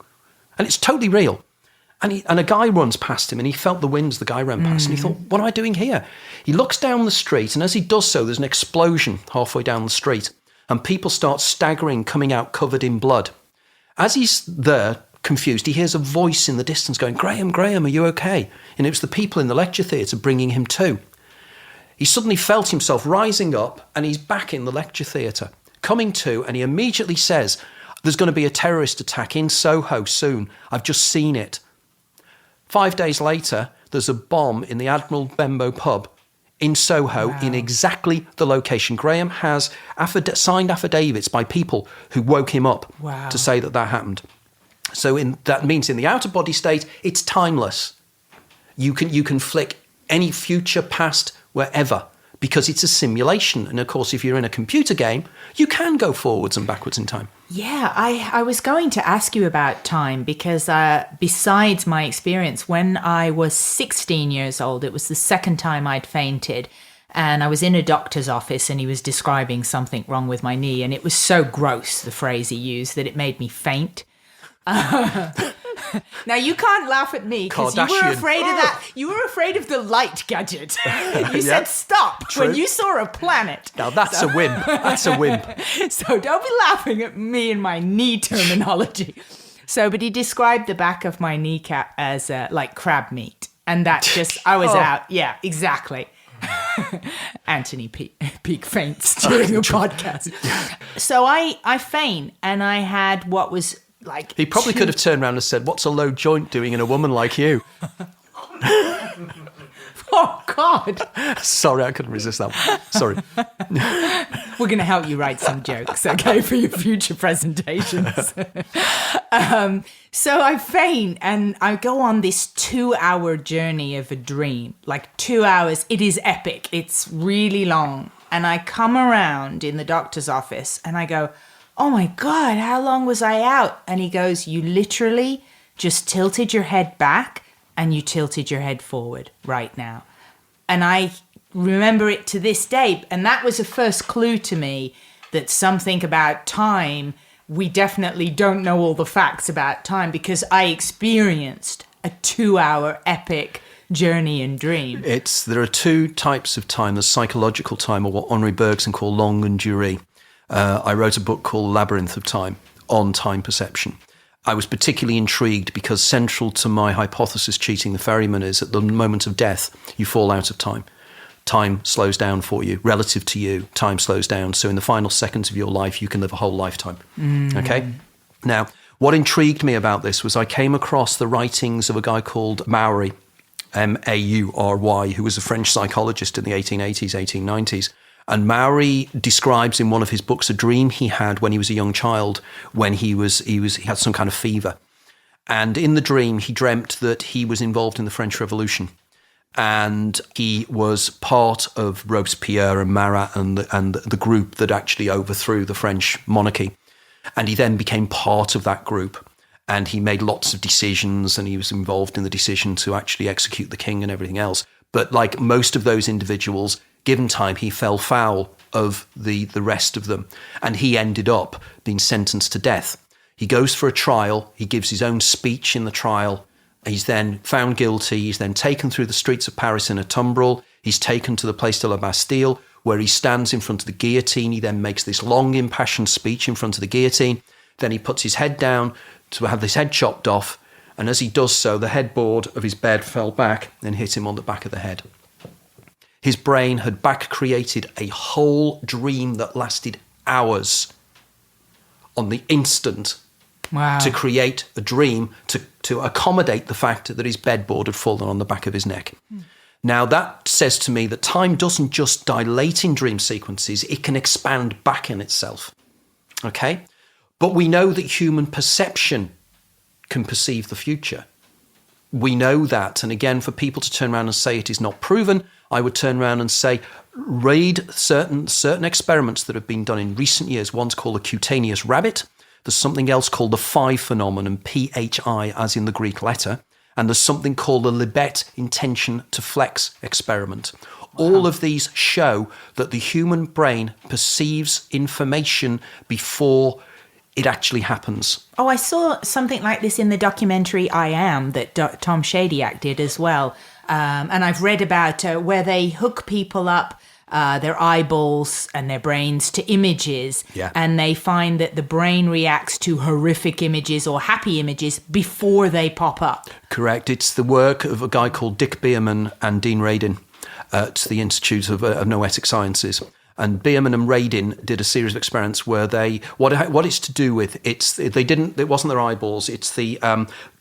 Speaker 3: and it's totally real. And a guy runs past him and he felt the winds, the guy ran past and he thought, what am I doing here? He looks down the street and as he does so, there's an explosion halfway down the street and people start staggering, coming out covered in blood. As he's there, confused, he hears a voice in the distance going, Graham, are you okay? And it was the people in the lecture theatre bringing him to. He suddenly felt himself rising up and he's back in the lecture theatre, coming to, and he immediately says, there's going to be a terrorist attack in Soho soon. I've just seen it. 5 days later, there's a bomb in the Admiral Benbow pub in Soho in exactly the location. Graham has signed affidavits by people who woke him up to say that happened. So that means in the out-of-body state, it's timeless. You can flick any future, past, wherever, because it's a simulation. And of course, if you're in a computer game, you can go forwards and backwards in time.
Speaker 2: Yeah, I was going to ask you about time because besides my experience, when I was 16 years old, it was the second time I'd fainted. And I was in a doctor's office and he was describing something wrong with my knee. And it was so gross, the phrase he used, that it made me faint. Now you can't laugh at me because you were afraid of that. You were afraid of the light gadget. You said stop when you saw a planet.
Speaker 3: Now that's a wimp. That's a wimp.
Speaker 2: So don't be laughing at me and my knee terminology. But he described the back of my kneecap as like crab meat, and that just I was out. Yeah, exactly. Anthony Peake faints during a podcast. So I faint, and I had what was. Like
Speaker 3: he probably could have turned around and said, what's a low joint doing in a woman like you?
Speaker 2: Oh, God.
Speaker 3: Sorry, I couldn't resist that one. Sorry.
Speaker 2: We're going to help you write some jokes, okay, for your future presentations. So I faint and I go on this 2-hour journey of a dream. Like 2 hours. It is epic. It's really long. And I come around in the doctor's office and I go, oh my God, how long was I out? And he goes, you literally just tilted your head back and you tilted your head forward right now. And I remember it to this day. And that was a first clue to me that something about time, we definitely don't know all the facts about time because I experienced a 2-hour epic journey and dream.
Speaker 3: There are two types of time. There's psychological time, or what Henri Bergson called longue and durée. I wrote a book called Labyrinth of Time on time perception. I was particularly intrigued because central to my hypothesis cheating the ferryman is at the moment of death, you fall out of time. Time slows down for you. Relative to you, time slows down. So in the final seconds of your life, you can live a whole lifetime. Okay? Now, what intrigued me about this was I came across the writings of a guy called Maury, Maury, who was a French psychologist in the 1880s, 1890s. And Maury describes in one of his books a dream he had when he was a young child, when he had some kind of fever. And in the dream, he dreamt that he was involved in the French Revolution. And he was part of Robespierre and Marat and the group that actually overthrew the French monarchy. And he then became part of that group. And he made lots of decisions and he was involved in the decision to actually execute the king and everything else. But like most of those individuals, given time, he fell foul of the rest of them. And he ended up being sentenced to death. He goes for a trial. He gives his own speech in the trial. He's then found guilty. He's then taken through the streets of Paris in a tumbril. He's taken to the Place de la Bastille, where he stands in front of the guillotine. He then makes this long, impassioned speech in front of the guillotine. Then he puts his head down to have his head chopped off. And as he does so, the headboard of his bed fell back and hit him on the back of the head. His brain had back created a whole dream that lasted hours on the instant.
Speaker 2: Wow.
Speaker 3: To create a dream to accommodate the fact that his bedboard had fallen on the back of his neck. Now, that says to me that time doesn't just dilate in dream sequences, it can expand back in itself. Okay? But we know that human perception can perceive the future. We know that. And again, for people to turn around and say it is not proven, I would turn around and say, read certain experiments that have been done in recent years. One's called a cutaneous rabbit. There's something else called the phi phenomenon, PHI, as in the Greek letter. And there's something called the Libet intention to flex experiment. Wow. All of these show that the human brain perceives information before it actually happens.
Speaker 2: Oh, I saw something like this in the documentary I Am that Tom Shadyac did as well. And I've read about where they hook people up, their eyeballs and their brains to images.
Speaker 3: Yeah.
Speaker 2: And they find that the brain reacts to horrific images or happy images before they pop up.
Speaker 3: Correct. It's the work of a guy called Dick Bierman and Dean Radin at the Institute of Noetic Sciences. And Bierman and Radin did a series of experiments where what it's to do with, it wasn't their eyeballs, it's the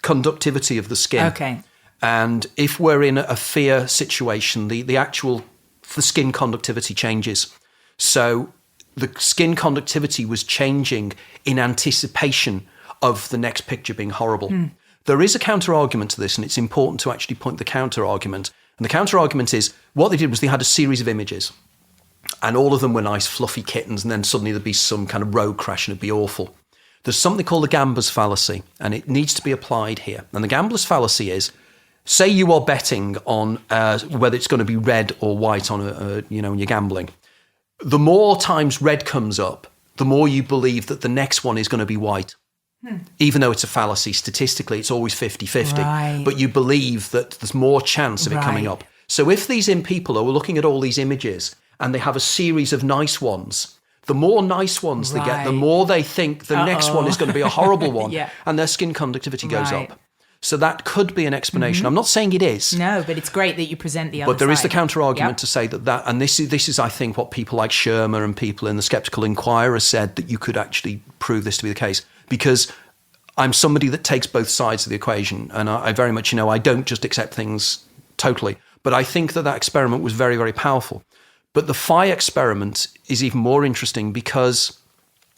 Speaker 3: conductivity of the skin.
Speaker 2: Okay.
Speaker 3: And if we're in a fear situation, the skin conductivity changes. So the skin conductivity was changing in anticipation of the next picture being horrible. There is a counter-argument to this, and it's important to actually point the counter-argument. And the counter-argument is, what they did was they had a series of images, and all of them were nice, fluffy kittens, and then suddenly there'd be some kind of road crash, and it'd be awful. There's something called the gambler's fallacy, and it needs to be applied here. And the gambler's fallacy is, say you are betting on whether it's going to be red or white on when you're gambling. The more times red comes up, the more you believe that the next one is going to be white. Even though it's a fallacy, statistically, it's always 50-50.
Speaker 2: Right.
Speaker 3: But you believe that there's more chance of it coming up. So if these people are looking at all these images and they have a series of nice ones, the more nice ones they get, the more they think the next one is going to be a horrible one.
Speaker 2: Yeah.
Speaker 3: And their skin conductivity goes up. So that could be an explanation. I'm not saying it is.
Speaker 2: No, but it's great that you present the other side.
Speaker 3: But there is the counter-argument to say that, and this is, I think, what people like Shermer and people in the Skeptical Inquirer said, that you could actually prove this to be the case. Because I'm somebody that takes both sides of the equation, and I very much, I don't just accept things totally. But I think that experiment was very, very powerful. But the phi experiment is even more interesting because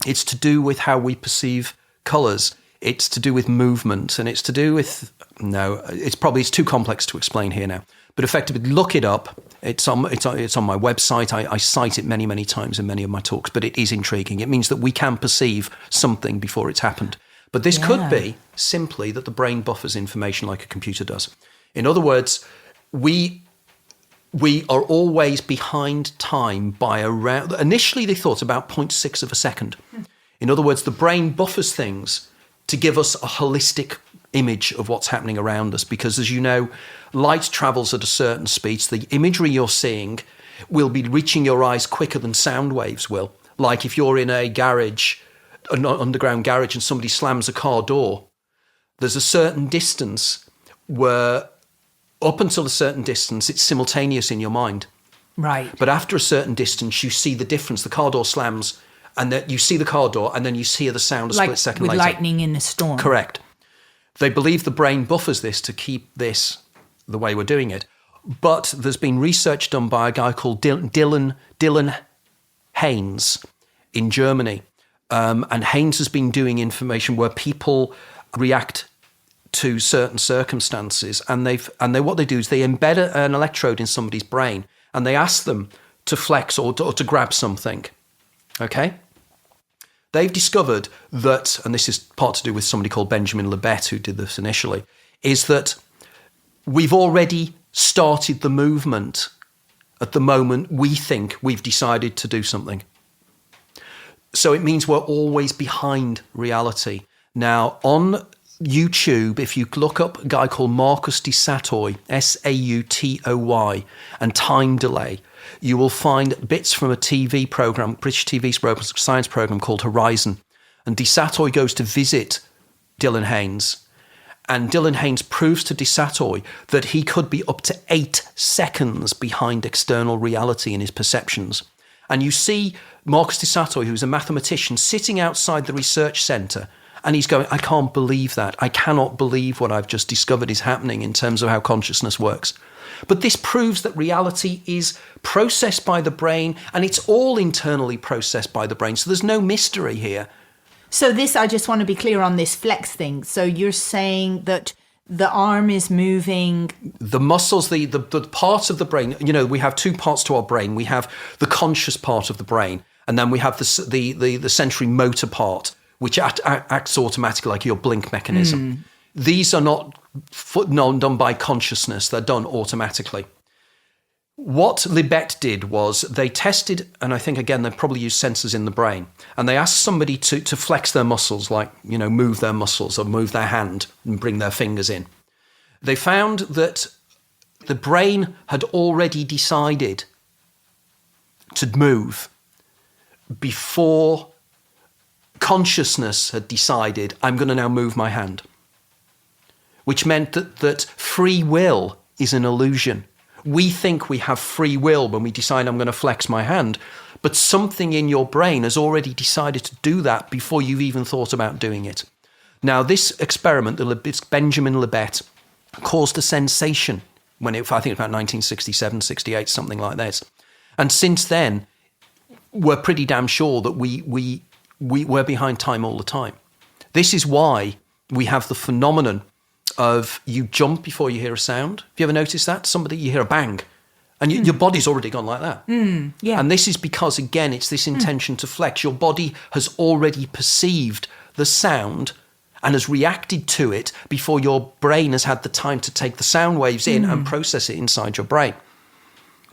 Speaker 3: it's to do with how we perceive colours. It's to do with movement, and it's to do with, it's too complex to explain here now. But effectively, look it up. It's on my website. I cite it many, many times in many of my talks, but it is intriguing. It means that we can perceive something before it's happened. But this could be simply that the brain buffers information like a computer does. In other words, we are always behind time by around, initially they thought about 0.6 of a second. In other words, the brain buffers things to give us a holistic image of what's happening around us. Because as you know, light travels at a certain speed. So the imagery you're seeing will be reaching your eyes quicker than sound waves will. Like if you're in a garage, an underground garage, and somebody slams a car door, there's a certain distance where up until a certain distance, it's simultaneous in your mind.
Speaker 2: Right.
Speaker 3: But after a certain distance, you see the difference. The car door slams, and then you see the car door, and then you hear the sound a split second later.
Speaker 2: Like with lightning in a storm.
Speaker 3: Correct. They believe the brain buffers this to keep this the way we're doing it. But there's been research done by a guy called Dylan Haynes in Germany. And Haynes has been doing information where people react to certain circumstances. And what they do is they embed an electrode in somebody's brain, and they ask them to flex or to grab something. Okay? They've discovered that, and this is part to do with somebody called Benjamin Libet who did this initially, is that we've already started the movement at the moment we think we've decided to do something. So it means we're always behind reality. Now, on YouTube, if you look up a guy called Marcus de Satoy, Sautoy, and time delay, you will find bits from a TV program, British TV program, science program called Horizon. And de Satoy goes to visit Dylan Haynes. And Dylan Haynes proves to de Satoy that he could be up to 8 seconds behind external reality in his perceptions. And you see Marcus de Satoy, who's a mathematician, sitting outside the research centre, and he's going, I can't believe that. I cannot believe what I've just discovered is happening in terms of how consciousness works. But this proves that reality is processed by the brain, and it's all internally processed by the brain. So there's no mystery here.
Speaker 2: So this, I just want to be clear on this flex thing. So you're saying that the arm is moving.
Speaker 3: The muscles, the parts of the brain, we have 2 parts to our brain. We have the conscious part of the brain, and then we have the sensory motor part, which acts automatically like your blink mechanism. These are not done by consciousness. They're done automatically. What Libet did was they tested, and I think, again, they probably used sensors in the brain, and they asked somebody to flex their muscles, like, move their muscles or move their hand and bring their fingers in. They found that the brain had already decided to move before consciousness had decided, I'm going to now move my hand, which meant that free will is an illusion. We think we have free will when we decide I'm going to flex my hand, but something in your brain has already decided to do that before you've even thought about doing it. Now, this experiment, it's Benjamin Libet, caused a sensation when I think about 1967, 68, something like this. And since then, we're pretty damn sure that we're behind time all the time. This is why we have the phenomenon of you jump before you hear a sound. Have you ever noticed that? You hear a bang, and your body's already gone like that.
Speaker 2: Yeah.
Speaker 3: And this is because, again, it's this intention to flex. Your body has already perceived the sound and has reacted to it before your brain has had the time to take the sound waves in and process it inside your brain.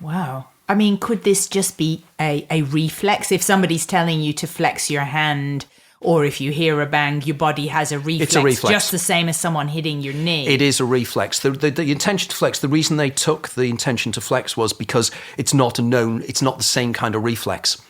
Speaker 2: Wow. I mean, could this just be a reflex? If somebody's telling you to flex your hand, or if you hear a bang, your body has a reflex.
Speaker 3: It's a reflex.
Speaker 2: Just the same as someone hitting your knee.
Speaker 3: It is a reflex. The intention to flex, the reason they took the intention to flex was because it's not the same kind of reflex.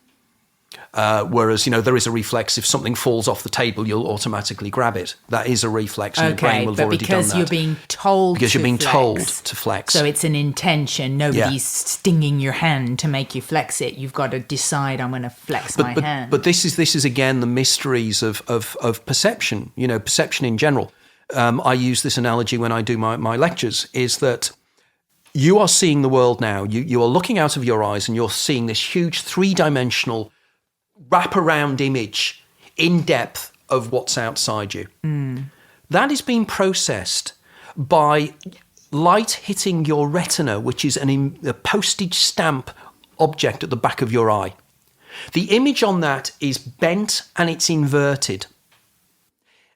Speaker 3: Whereas, there is a reflex. If something falls off the table, you'll automatically grab it. That is a reflex, and your brain will have already done that.
Speaker 2: Because you're being told
Speaker 3: Because you're being told to flex.
Speaker 2: So it's an intention. Nobody's stinging your hand to make you flex it. You've got to decide, I'm going to flex my hand.
Speaker 3: But this is again the mysteries of perception. Perception in general. I use this analogy when I do my lectures. Is that you are seeing the world now. You are looking out of your eyes and you're seeing this huge 3-dimensional wraparound image in depth of what's outside you. That is being processed by light hitting your retina, which is a postage stamp object at the back of your eye. The image on that is bent and it's inverted.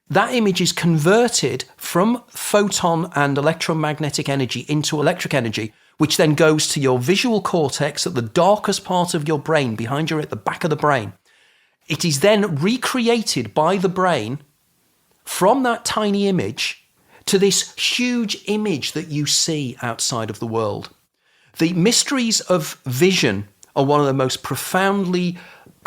Speaker 3: That image is converted from photon and electromagnetic energy into electric energy, which then goes to your visual cortex at the darkest part of your brain, behind you at the back of the brain. It is then recreated by the brain from that tiny image to this huge image that you see outside of the world. The mysteries of vision are one of the most profoundly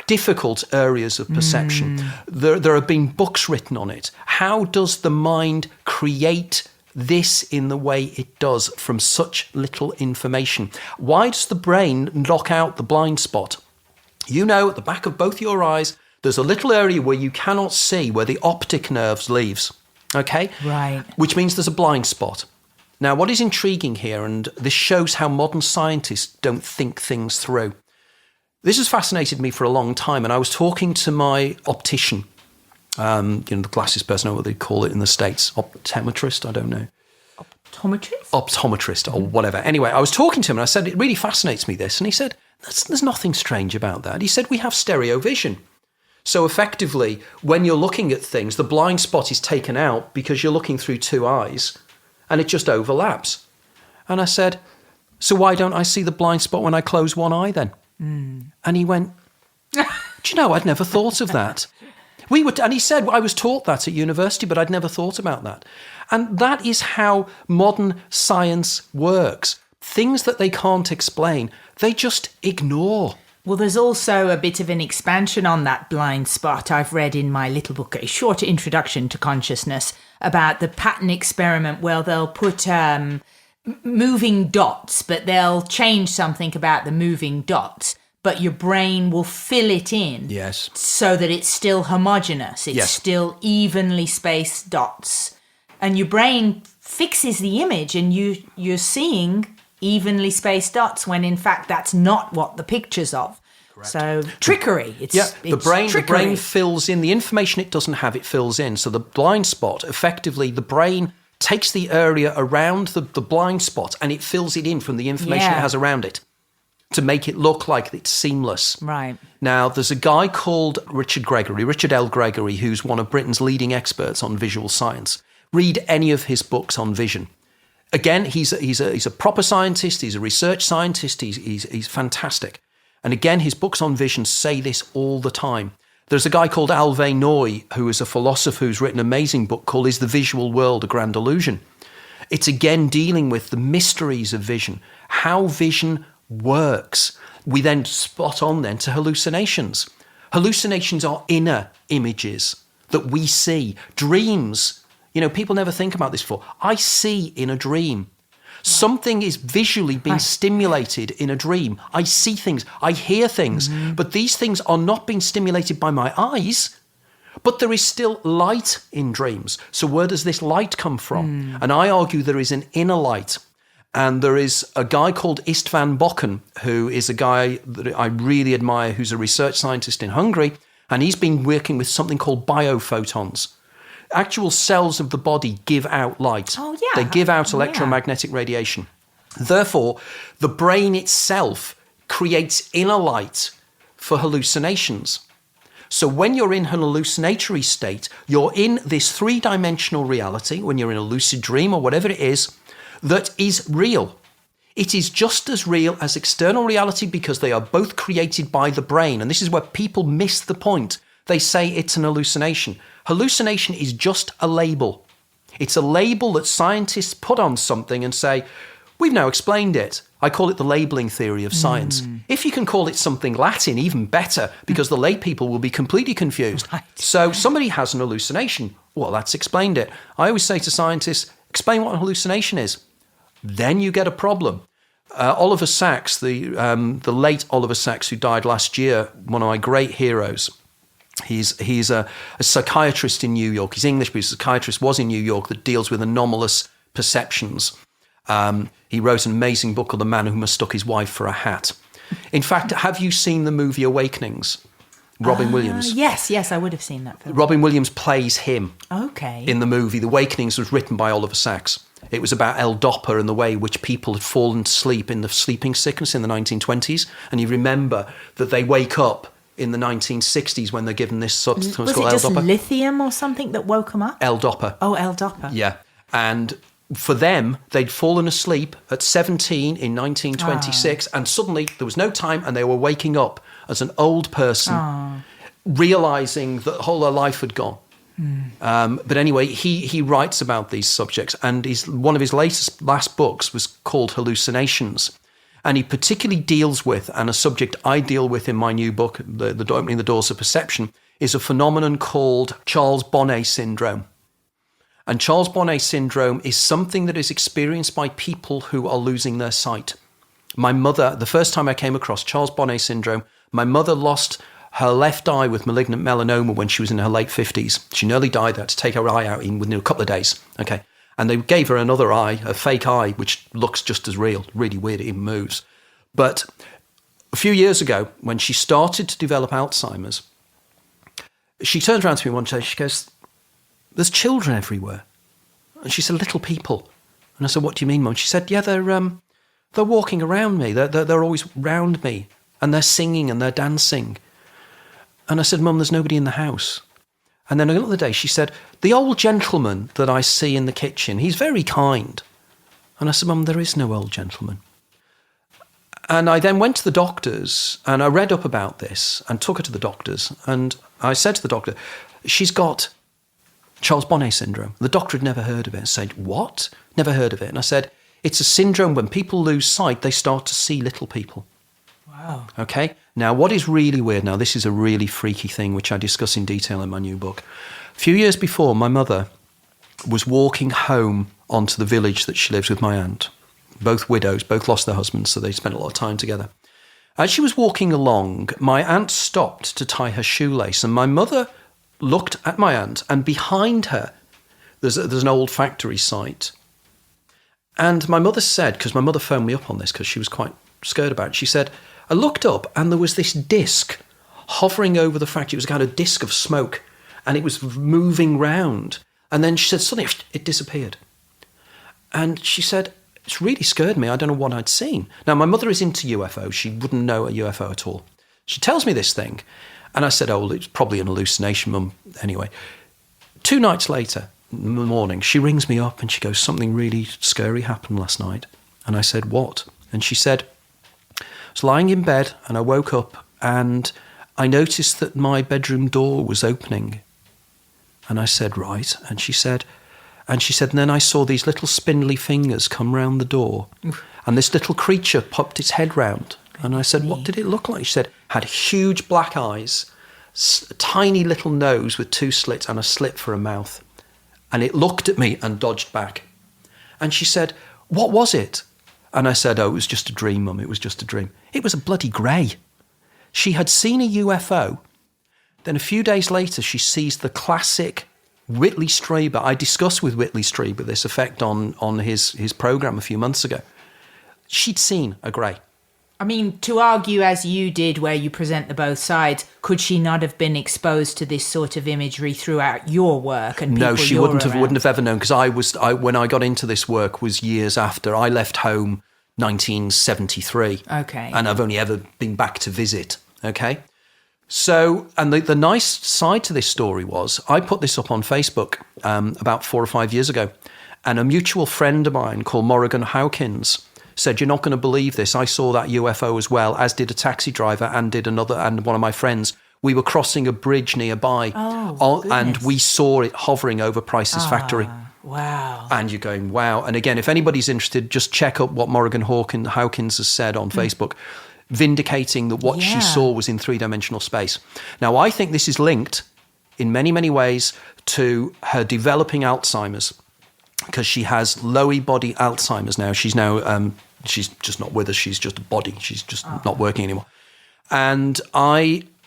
Speaker 3: difficult areas of perception. There have been books written on it. How does the mind create this in the way it does from such little information? Why does the brain knock out the blind spot? At the back of both your eyes, there's a little area where you cannot see, where the optic nerves leaves, okay?
Speaker 2: Right.
Speaker 3: Which means there's a blind spot. Now, what is intriguing here, and this shows how modern scientists don't think things through. This has fascinated me for a long time, and I was talking to my optician, the glasses person, I don't know what they call it in the States, optometrist, I don't know. Optometrist or whatever. Anyway, I was talking to him and I said, it really fascinates me this. And he said, there's nothing strange about that. He said, we have stereo vision. So effectively, when you're looking at things, the blind spot is taken out because you're looking through 2 eyes and it just overlaps. And I said, so why don't I see the blind spot when I close one eye then? And he went, do you know, I'd never thought of that. And he said, I was taught that at university, but I'd never thought about that. And that is how modern science works. Things that they can't explain, they just ignore.
Speaker 2: Well, there's also a bit of an expansion on that blind spot I've read in my little book, A Short Introduction to Consciousness, about the pattern experiment where they'll put moving dots, but they'll change something about the moving dots, but your brain will fill it in.
Speaker 3: Yes.
Speaker 2: So that it's still homogeneous. It's still evenly spaced dots. And your brain fixes the image and you're seeing evenly spaced dots when in fact that's not what the picture's of. Correct. So trickery.
Speaker 3: The brain fills in the information it doesn't have, it fills in. So the blind spot, effectively the brain takes the area around the blind spot and it fills it in from the information it has around it to make it look like it's seamless.
Speaker 2: Right.
Speaker 3: Now, there's a guy called Richard L. Gregory, who's one of Britain's leading experts on visual science. Read any of his books on vision. Again, he's a proper scientist. He's a research scientist. He's fantastic. And again, his books on vision say this all the time. There's a guy called Alve Noy, who is a philosopher who's written an amazing book called Is the Visual World a Grand Illusion? It's again dealing with the mysteries of vision, how vision works. We then spot on then to hallucinations. Hallucinations are inner images that we see. Dreams. People never think about this before. I see in a dream. Something is visually being stimulated in a dream. I see things, I hear things, but these things are not being stimulated by my eyes, but there is still light in dreams. So where does this light come from? And I argue there is an inner light. And there is a guy called Istvan Bokken, who is a guy that I really admire, who's a research scientist in Hungary, and he's been working with something called biophotons. Actual cells of the body give out light.
Speaker 2: Oh, yeah.
Speaker 3: They give out electromagnetic radiation. Therefore, the brain itself creates inner light for hallucinations. So when you're in an hallucinatory state, you're in this three-dimensional reality, when you're in a lucid dream or whatever it is, that is real. It is just as real as external reality because they are both created by the brain. And this is where people miss the point. They say it's an hallucination. Hallucination is just a label. It's a label that scientists put on something and say, we've now explained it. I call it the labeling theory of science. If you can call it something Latin, even better, because the lay people will be completely confused.
Speaker 2: Right.
Speaker 3: So somebody has an hallucination. Well, that's explained it. I always say to scientists, explain what a hallucination is. Then you get a problem. Oliver Sacks, the late Oliver Sacks, who died last year, one of my great heroes. He's a psychiatrist in New York. He's English, but he's a psychiatrist, was in New York, that deals with anomalous perceptions. He wrote an amazing book called The Man Who Mistook His Wife for a Hat. In fact, have you seen the movie Awakenings? Robin Williams.
Speaker 2: Yes, I would have seen that film.
Speaker 3: Robin Williams plays him in the movie. The Awakenings was written by Oliver Sacks. It was about L-Dopa and the way in which people had fallen asleep in the sleeping sickness in the 1920s. And you remember that they wake up in the 1960s when they're given this substance called L-Dopa.
Speaker 2: Was it just lithium or something that woke them up?
Speaker 3: L-Dopa.
Speaker 2: Oh, L-Dopa.
Speaker 3: Yeah. And for them, they'd fallen asleep at 17 in 1926, and suddenly there was no time, and they were waking up as an old person, realising that whole their life had gone. But anyway, he writes about these subjects, and one of his last books was called Hallucinations. And he particularly deals with, and a subject I deal with in my new book, the Opening the Doors of Perception, is a phenomenon called Charles Bonnet syndrome. And Charles Bonnet syndrome is something that is experienced by people who are losing their sight. My mother, the first time I came across Charles Bonnet syndrome, my mother lost her left eye with malignant melanoma when she was in her late 50s. She nearly died. They had to take her eye out within a couple of days. Okay. And they gave her another eye, a fake eye, which looks just as real. Really weird, it even moves. But a few years ago, when she started to develop Alzheimer's, she turned around to me one day, she goes, there's children everywhere. And she said, little people. And I said, what do you mean, Mum? She said, yeah, they're walking around me. They're always round me. And they're singing and they're dancing. And I said, Mum, there's nobody in the house. And then another day she said, the old gentleman that I see in the kitchen, he's very kind. And I said, Mum, there is no old gentleman. And I then went to the doctors and I read up about this and took her to the doctors. And I said to the doctor, she's got Charles Bonnet syndrome. The doctor had never heard of it. I said, what? Never heard of it. And I said, it's a syndrome when people lose sight, they start to see little people.
Speaker 2: Wow.
Speaker 3: Okay? Now, what is really weird, now this is a really freaky thing, which I discuss in detail in my new book. A few years before, my mother was walking home onto the village that she lives with my aunt. Both widows, both lost their husbands, so they spent a lot of time together. As she was walking along, my aunt stopped to tie her shoelace, and my mother looked at my aunt, and behind her, there's an old factory site. And my mother said, because my mother phoned me up on this because she was quite scared about it, she said, I looked up and there was this disc hovering over the factory. It was a kind of disc of smoke, and it was moving round. And then she said, suddenly it disappeared. And she said, it's really scared me. I don't know what I'd seen. Now, my mother is into UFOs. She wouldn't know a UFO at all. She tells me this thing. And I said, oh, well, it's probably an hallucination, Mum. Anyway, 2 nights later, in the morning, she rings me up and she goes, something really scary happened last night. And I said, what? And she said, I was lying in bed and I woke up and I noticed that my bedroom door was opening. And I said, right. And she said, and then I saw these little spindly fingers come round the door. And this little creature popped its head round. And I said, what did it look like? She said, had huge black eyes, a tiny little nose with 2 slits and a slit for a mouth. And it looked at me and dodged back. And she said, what was it? And I said, oh, it was just a dream, Mum. It was just a dream. It was a bloody grey. She had seen a UFO. Then a few days later, she sees the classic Whitley Strieber. I discussed with Whitley Strieber this effect on his programme a few months ago. She'd seen a grey.
Speaker 2: I mean, to argue as you did, where you present the both sides, could she not have been exposed to this sort of imagery throughout your work? And
Speaker 3: no, she
Speaker 2: wouldn't
Speaker 3: have ever known, because when I got into this work was years after. I left home 1973.
Speaker 2: Okay.
Speaker 3: And I've only ever been back to visit. Okay. So, and the nice side to this story was, I put this up on Facebook about 4 or 5 years ago, and a mutual friend of mine called Morrigan Hawkins said, you're not going to believe this. I saw that UFO as well, as did a taxi driver and one of my friends. We were crossing a bridge nearby, and we saw it hovering over Price's factory.
Speaker 2: Wow.
Speaker 3: And you're going, wow. And again, if anybody's interested, just check up what Morrigan Hawkins has said on Facebook, vindicating that what she saw was in 3-dimensional space. Now, I think this is linked in many, many ways to her developing Alzheimer's, because she has Lewy body Alzheimer's now. She's just not with us. She's just a body. She's just not working anymore. And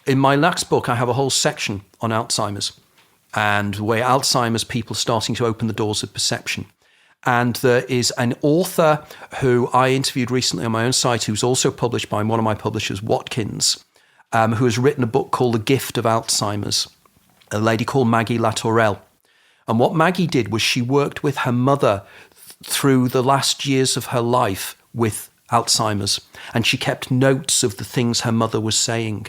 Speaker 3: in my next book, I have a whole section on Alzheimer's and the way Alzheimer's people are starting to open the doors of perception. And there is an author who I interviewed recently on my own site, who's also published by one of my publishers, Watkins, who has written a book called The Gift of Alzheimer's, a lady called Maggie Latourelle. And what Maggie did was she worked with her mother through the last years of her life with Alzheimer's, and she kept notes of the things her mother was saying.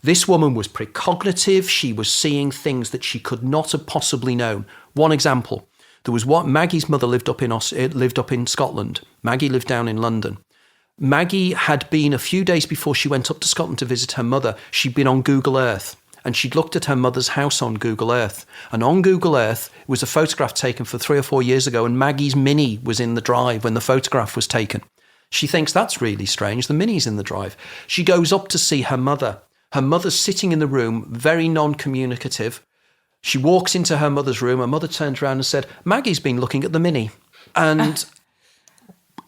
Speaker 3: This woman was precognitive. She was seeing things that she could not have possibly known. One example. There was what Maggie's mother lived up in Scotland. Maggie lived down in London. Maggie had been, a few days before she went up to Scotland to visit her mother, she'd been on Google Earth, and she'd looked at her mother's house on Google Earth. And on Google Earth was a photograph taken for 3 or 4 years ago, and Maggie's Mini was in the drive when the photograph was taken. She thinks that's really strange. The Mini's in the drive. She goes up to see her mother. Her mother's sitting in the room, very non-communicative. She walks into her mother's room. Her mother turns around and said, Maggie's been looking at the Mini. And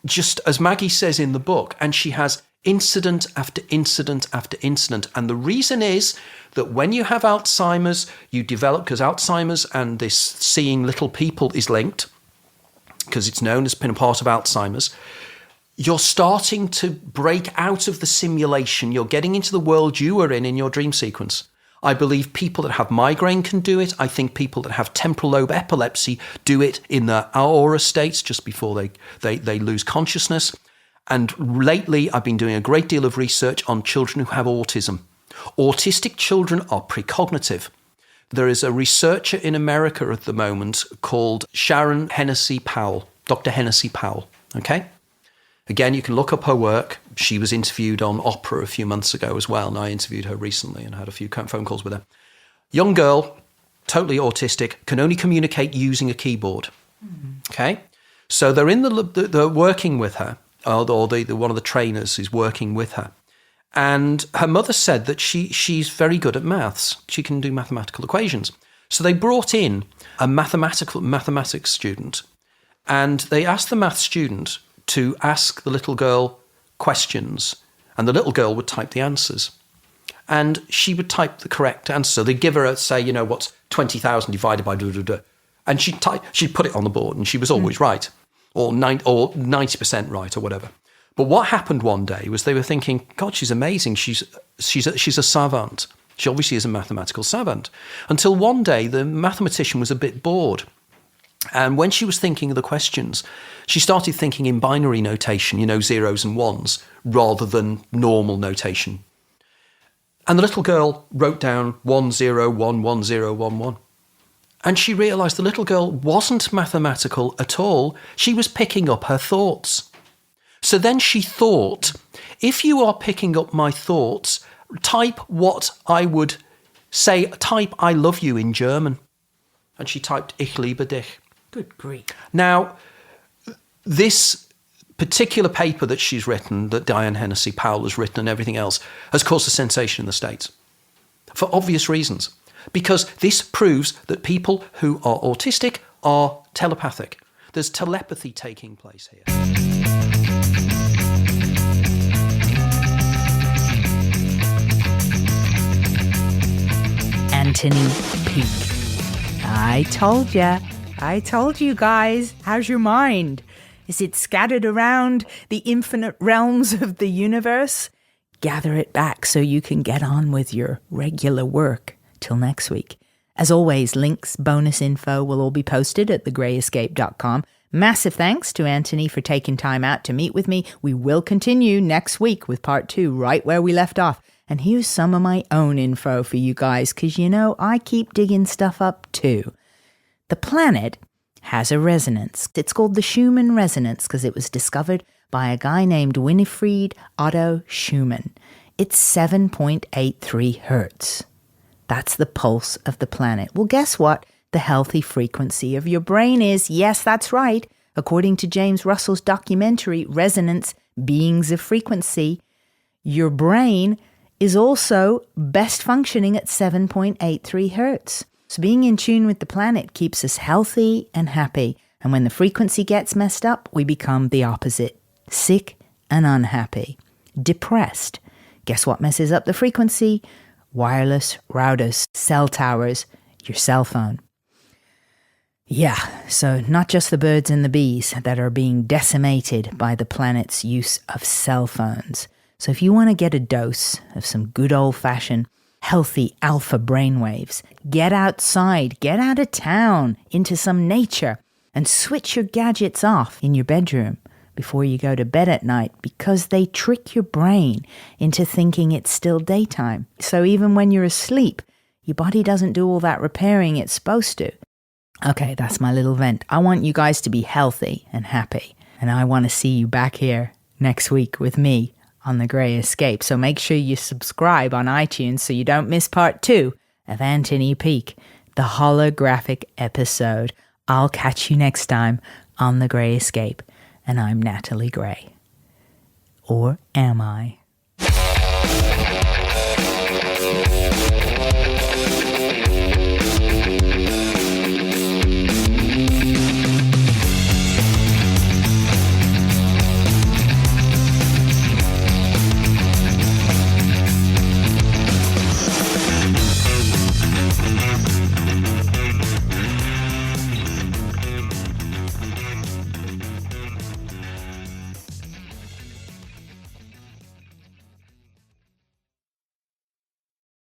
Speaker 3: just as Maggie says in the book, and she has incident after incident after incident. And the reason is that when you have Alzheimer's, you develop, because Alzheimer's and this seeing little people is linked, because it's known as being a part of Alzheimer's, you're starting to break out of the simulation. You're getting into the world you were in your dream sequence. I believe people that have migraine can do it. I think people that have temporal lobe epilepsy do it in their aura states just before they lose consciousness. And lately, I've been doing a great deal of research on children who have autism. Autistic children are precognitive. There is a researcher in America at the moment called Sharon Hennessy Powell, Dr. Hennessy Powell, okay? Again, you can look up her work. She was interviewed on Opera a few months ago as well, and I interviewed her recently and had a few phone calls with her. Young girl, totally autistic, can only communicate using a keyboard. Okay? So they're they're working with her, or one of the trainers is working with her. And her mother said that she's very good at maths. She can do mathematical equations. So they brought in a mathematics student, and they asked the maths student to ask the little girl questions, and the little girl would type the answers. And she would type the correct answer. So they'd give her, say, what's 20,000 divided by da-da-da. And she'd put it on the board, and she was always right, or 90% right, or whatever. But what happened one day was they were thinking, God, she's amazing. She's a savant. She obviously is a mathematical savant. Until one day, the mathematician was a bit bored. And when she was thinking of the questions, she started thinking in binary notation, zeros and ones, rather than normal notation. And the little girl wrote down 10111011. And she realised the little girl wasn't mathematical at all. She was picking up her thoughts. So then she thought, if you are picking up my thoughts, type what I would say, type I love you in German. And she typed Ich liebe dich.
Speaker 2: Good grief.
Speaker 3: Now, this particular paper that she's written, that Diane Hennessy Powell has written and everything else, has caused a sensation in the States. For obvious reasons. Because this proves that people who are autistic are telepathic. There's telepathy taking place here.
Speaker 1: Anthony Peake. I told you guys. How's your mind? Is it scattered around the infinite realms of the universe? Gather it back so you can get on with your regular work. Till next week. As always, links, bonus info will all be posted at thegreyescape.com. Massive thanks to Anthony for taking time out to meet with me. We will continue next week with part 2, right where we left off. And here's some of my own info for you guys, because I keep digging stuff up too. The planet has a resonance. It's called the Schumann resonance because it was discovered by a guy named Winifred Otto Schumann. It's 7.83 hertz. That's the pulse of the planet. Well, guess what? The healthy frequency of your brain is, yes, that's right. According to James Russell's documentary, Resonance, Beings of Frequency, your brain is also best functioning at 7.83 hertz. So being in tune with the planet keeps us healthy and happy. And when the frequency gets messed up, we become the opposite. Sick and unhappy. Depressed. Guess what messes up the frequency? Wireless routers, cell towers, your cell phone. Yeah, so not just the birds and the bees that are being decimated by the planet's use of cell phones. So if you want to get a dose of some good old-fashioned healthy alpha brainwaves, get outside, get out of town, into some nature, and switch your gadgets off in your bedroom before you go to bed at night, because they trick your brain into thinking it's still daytime. So even when you're asleep, your body doesn't do all that repairing it's supposed to. Okay, that's my little vent. I want you guys to be healthy and happy, and I want to see you back here next week with me on The Grey Escape. So make sure you subscribe on iTunes so you don't miss part 2 of Anthony Peake, the holographic episode. I'll catch you next time on The Grey Escape. And I'm Natalie Gray. Or am I?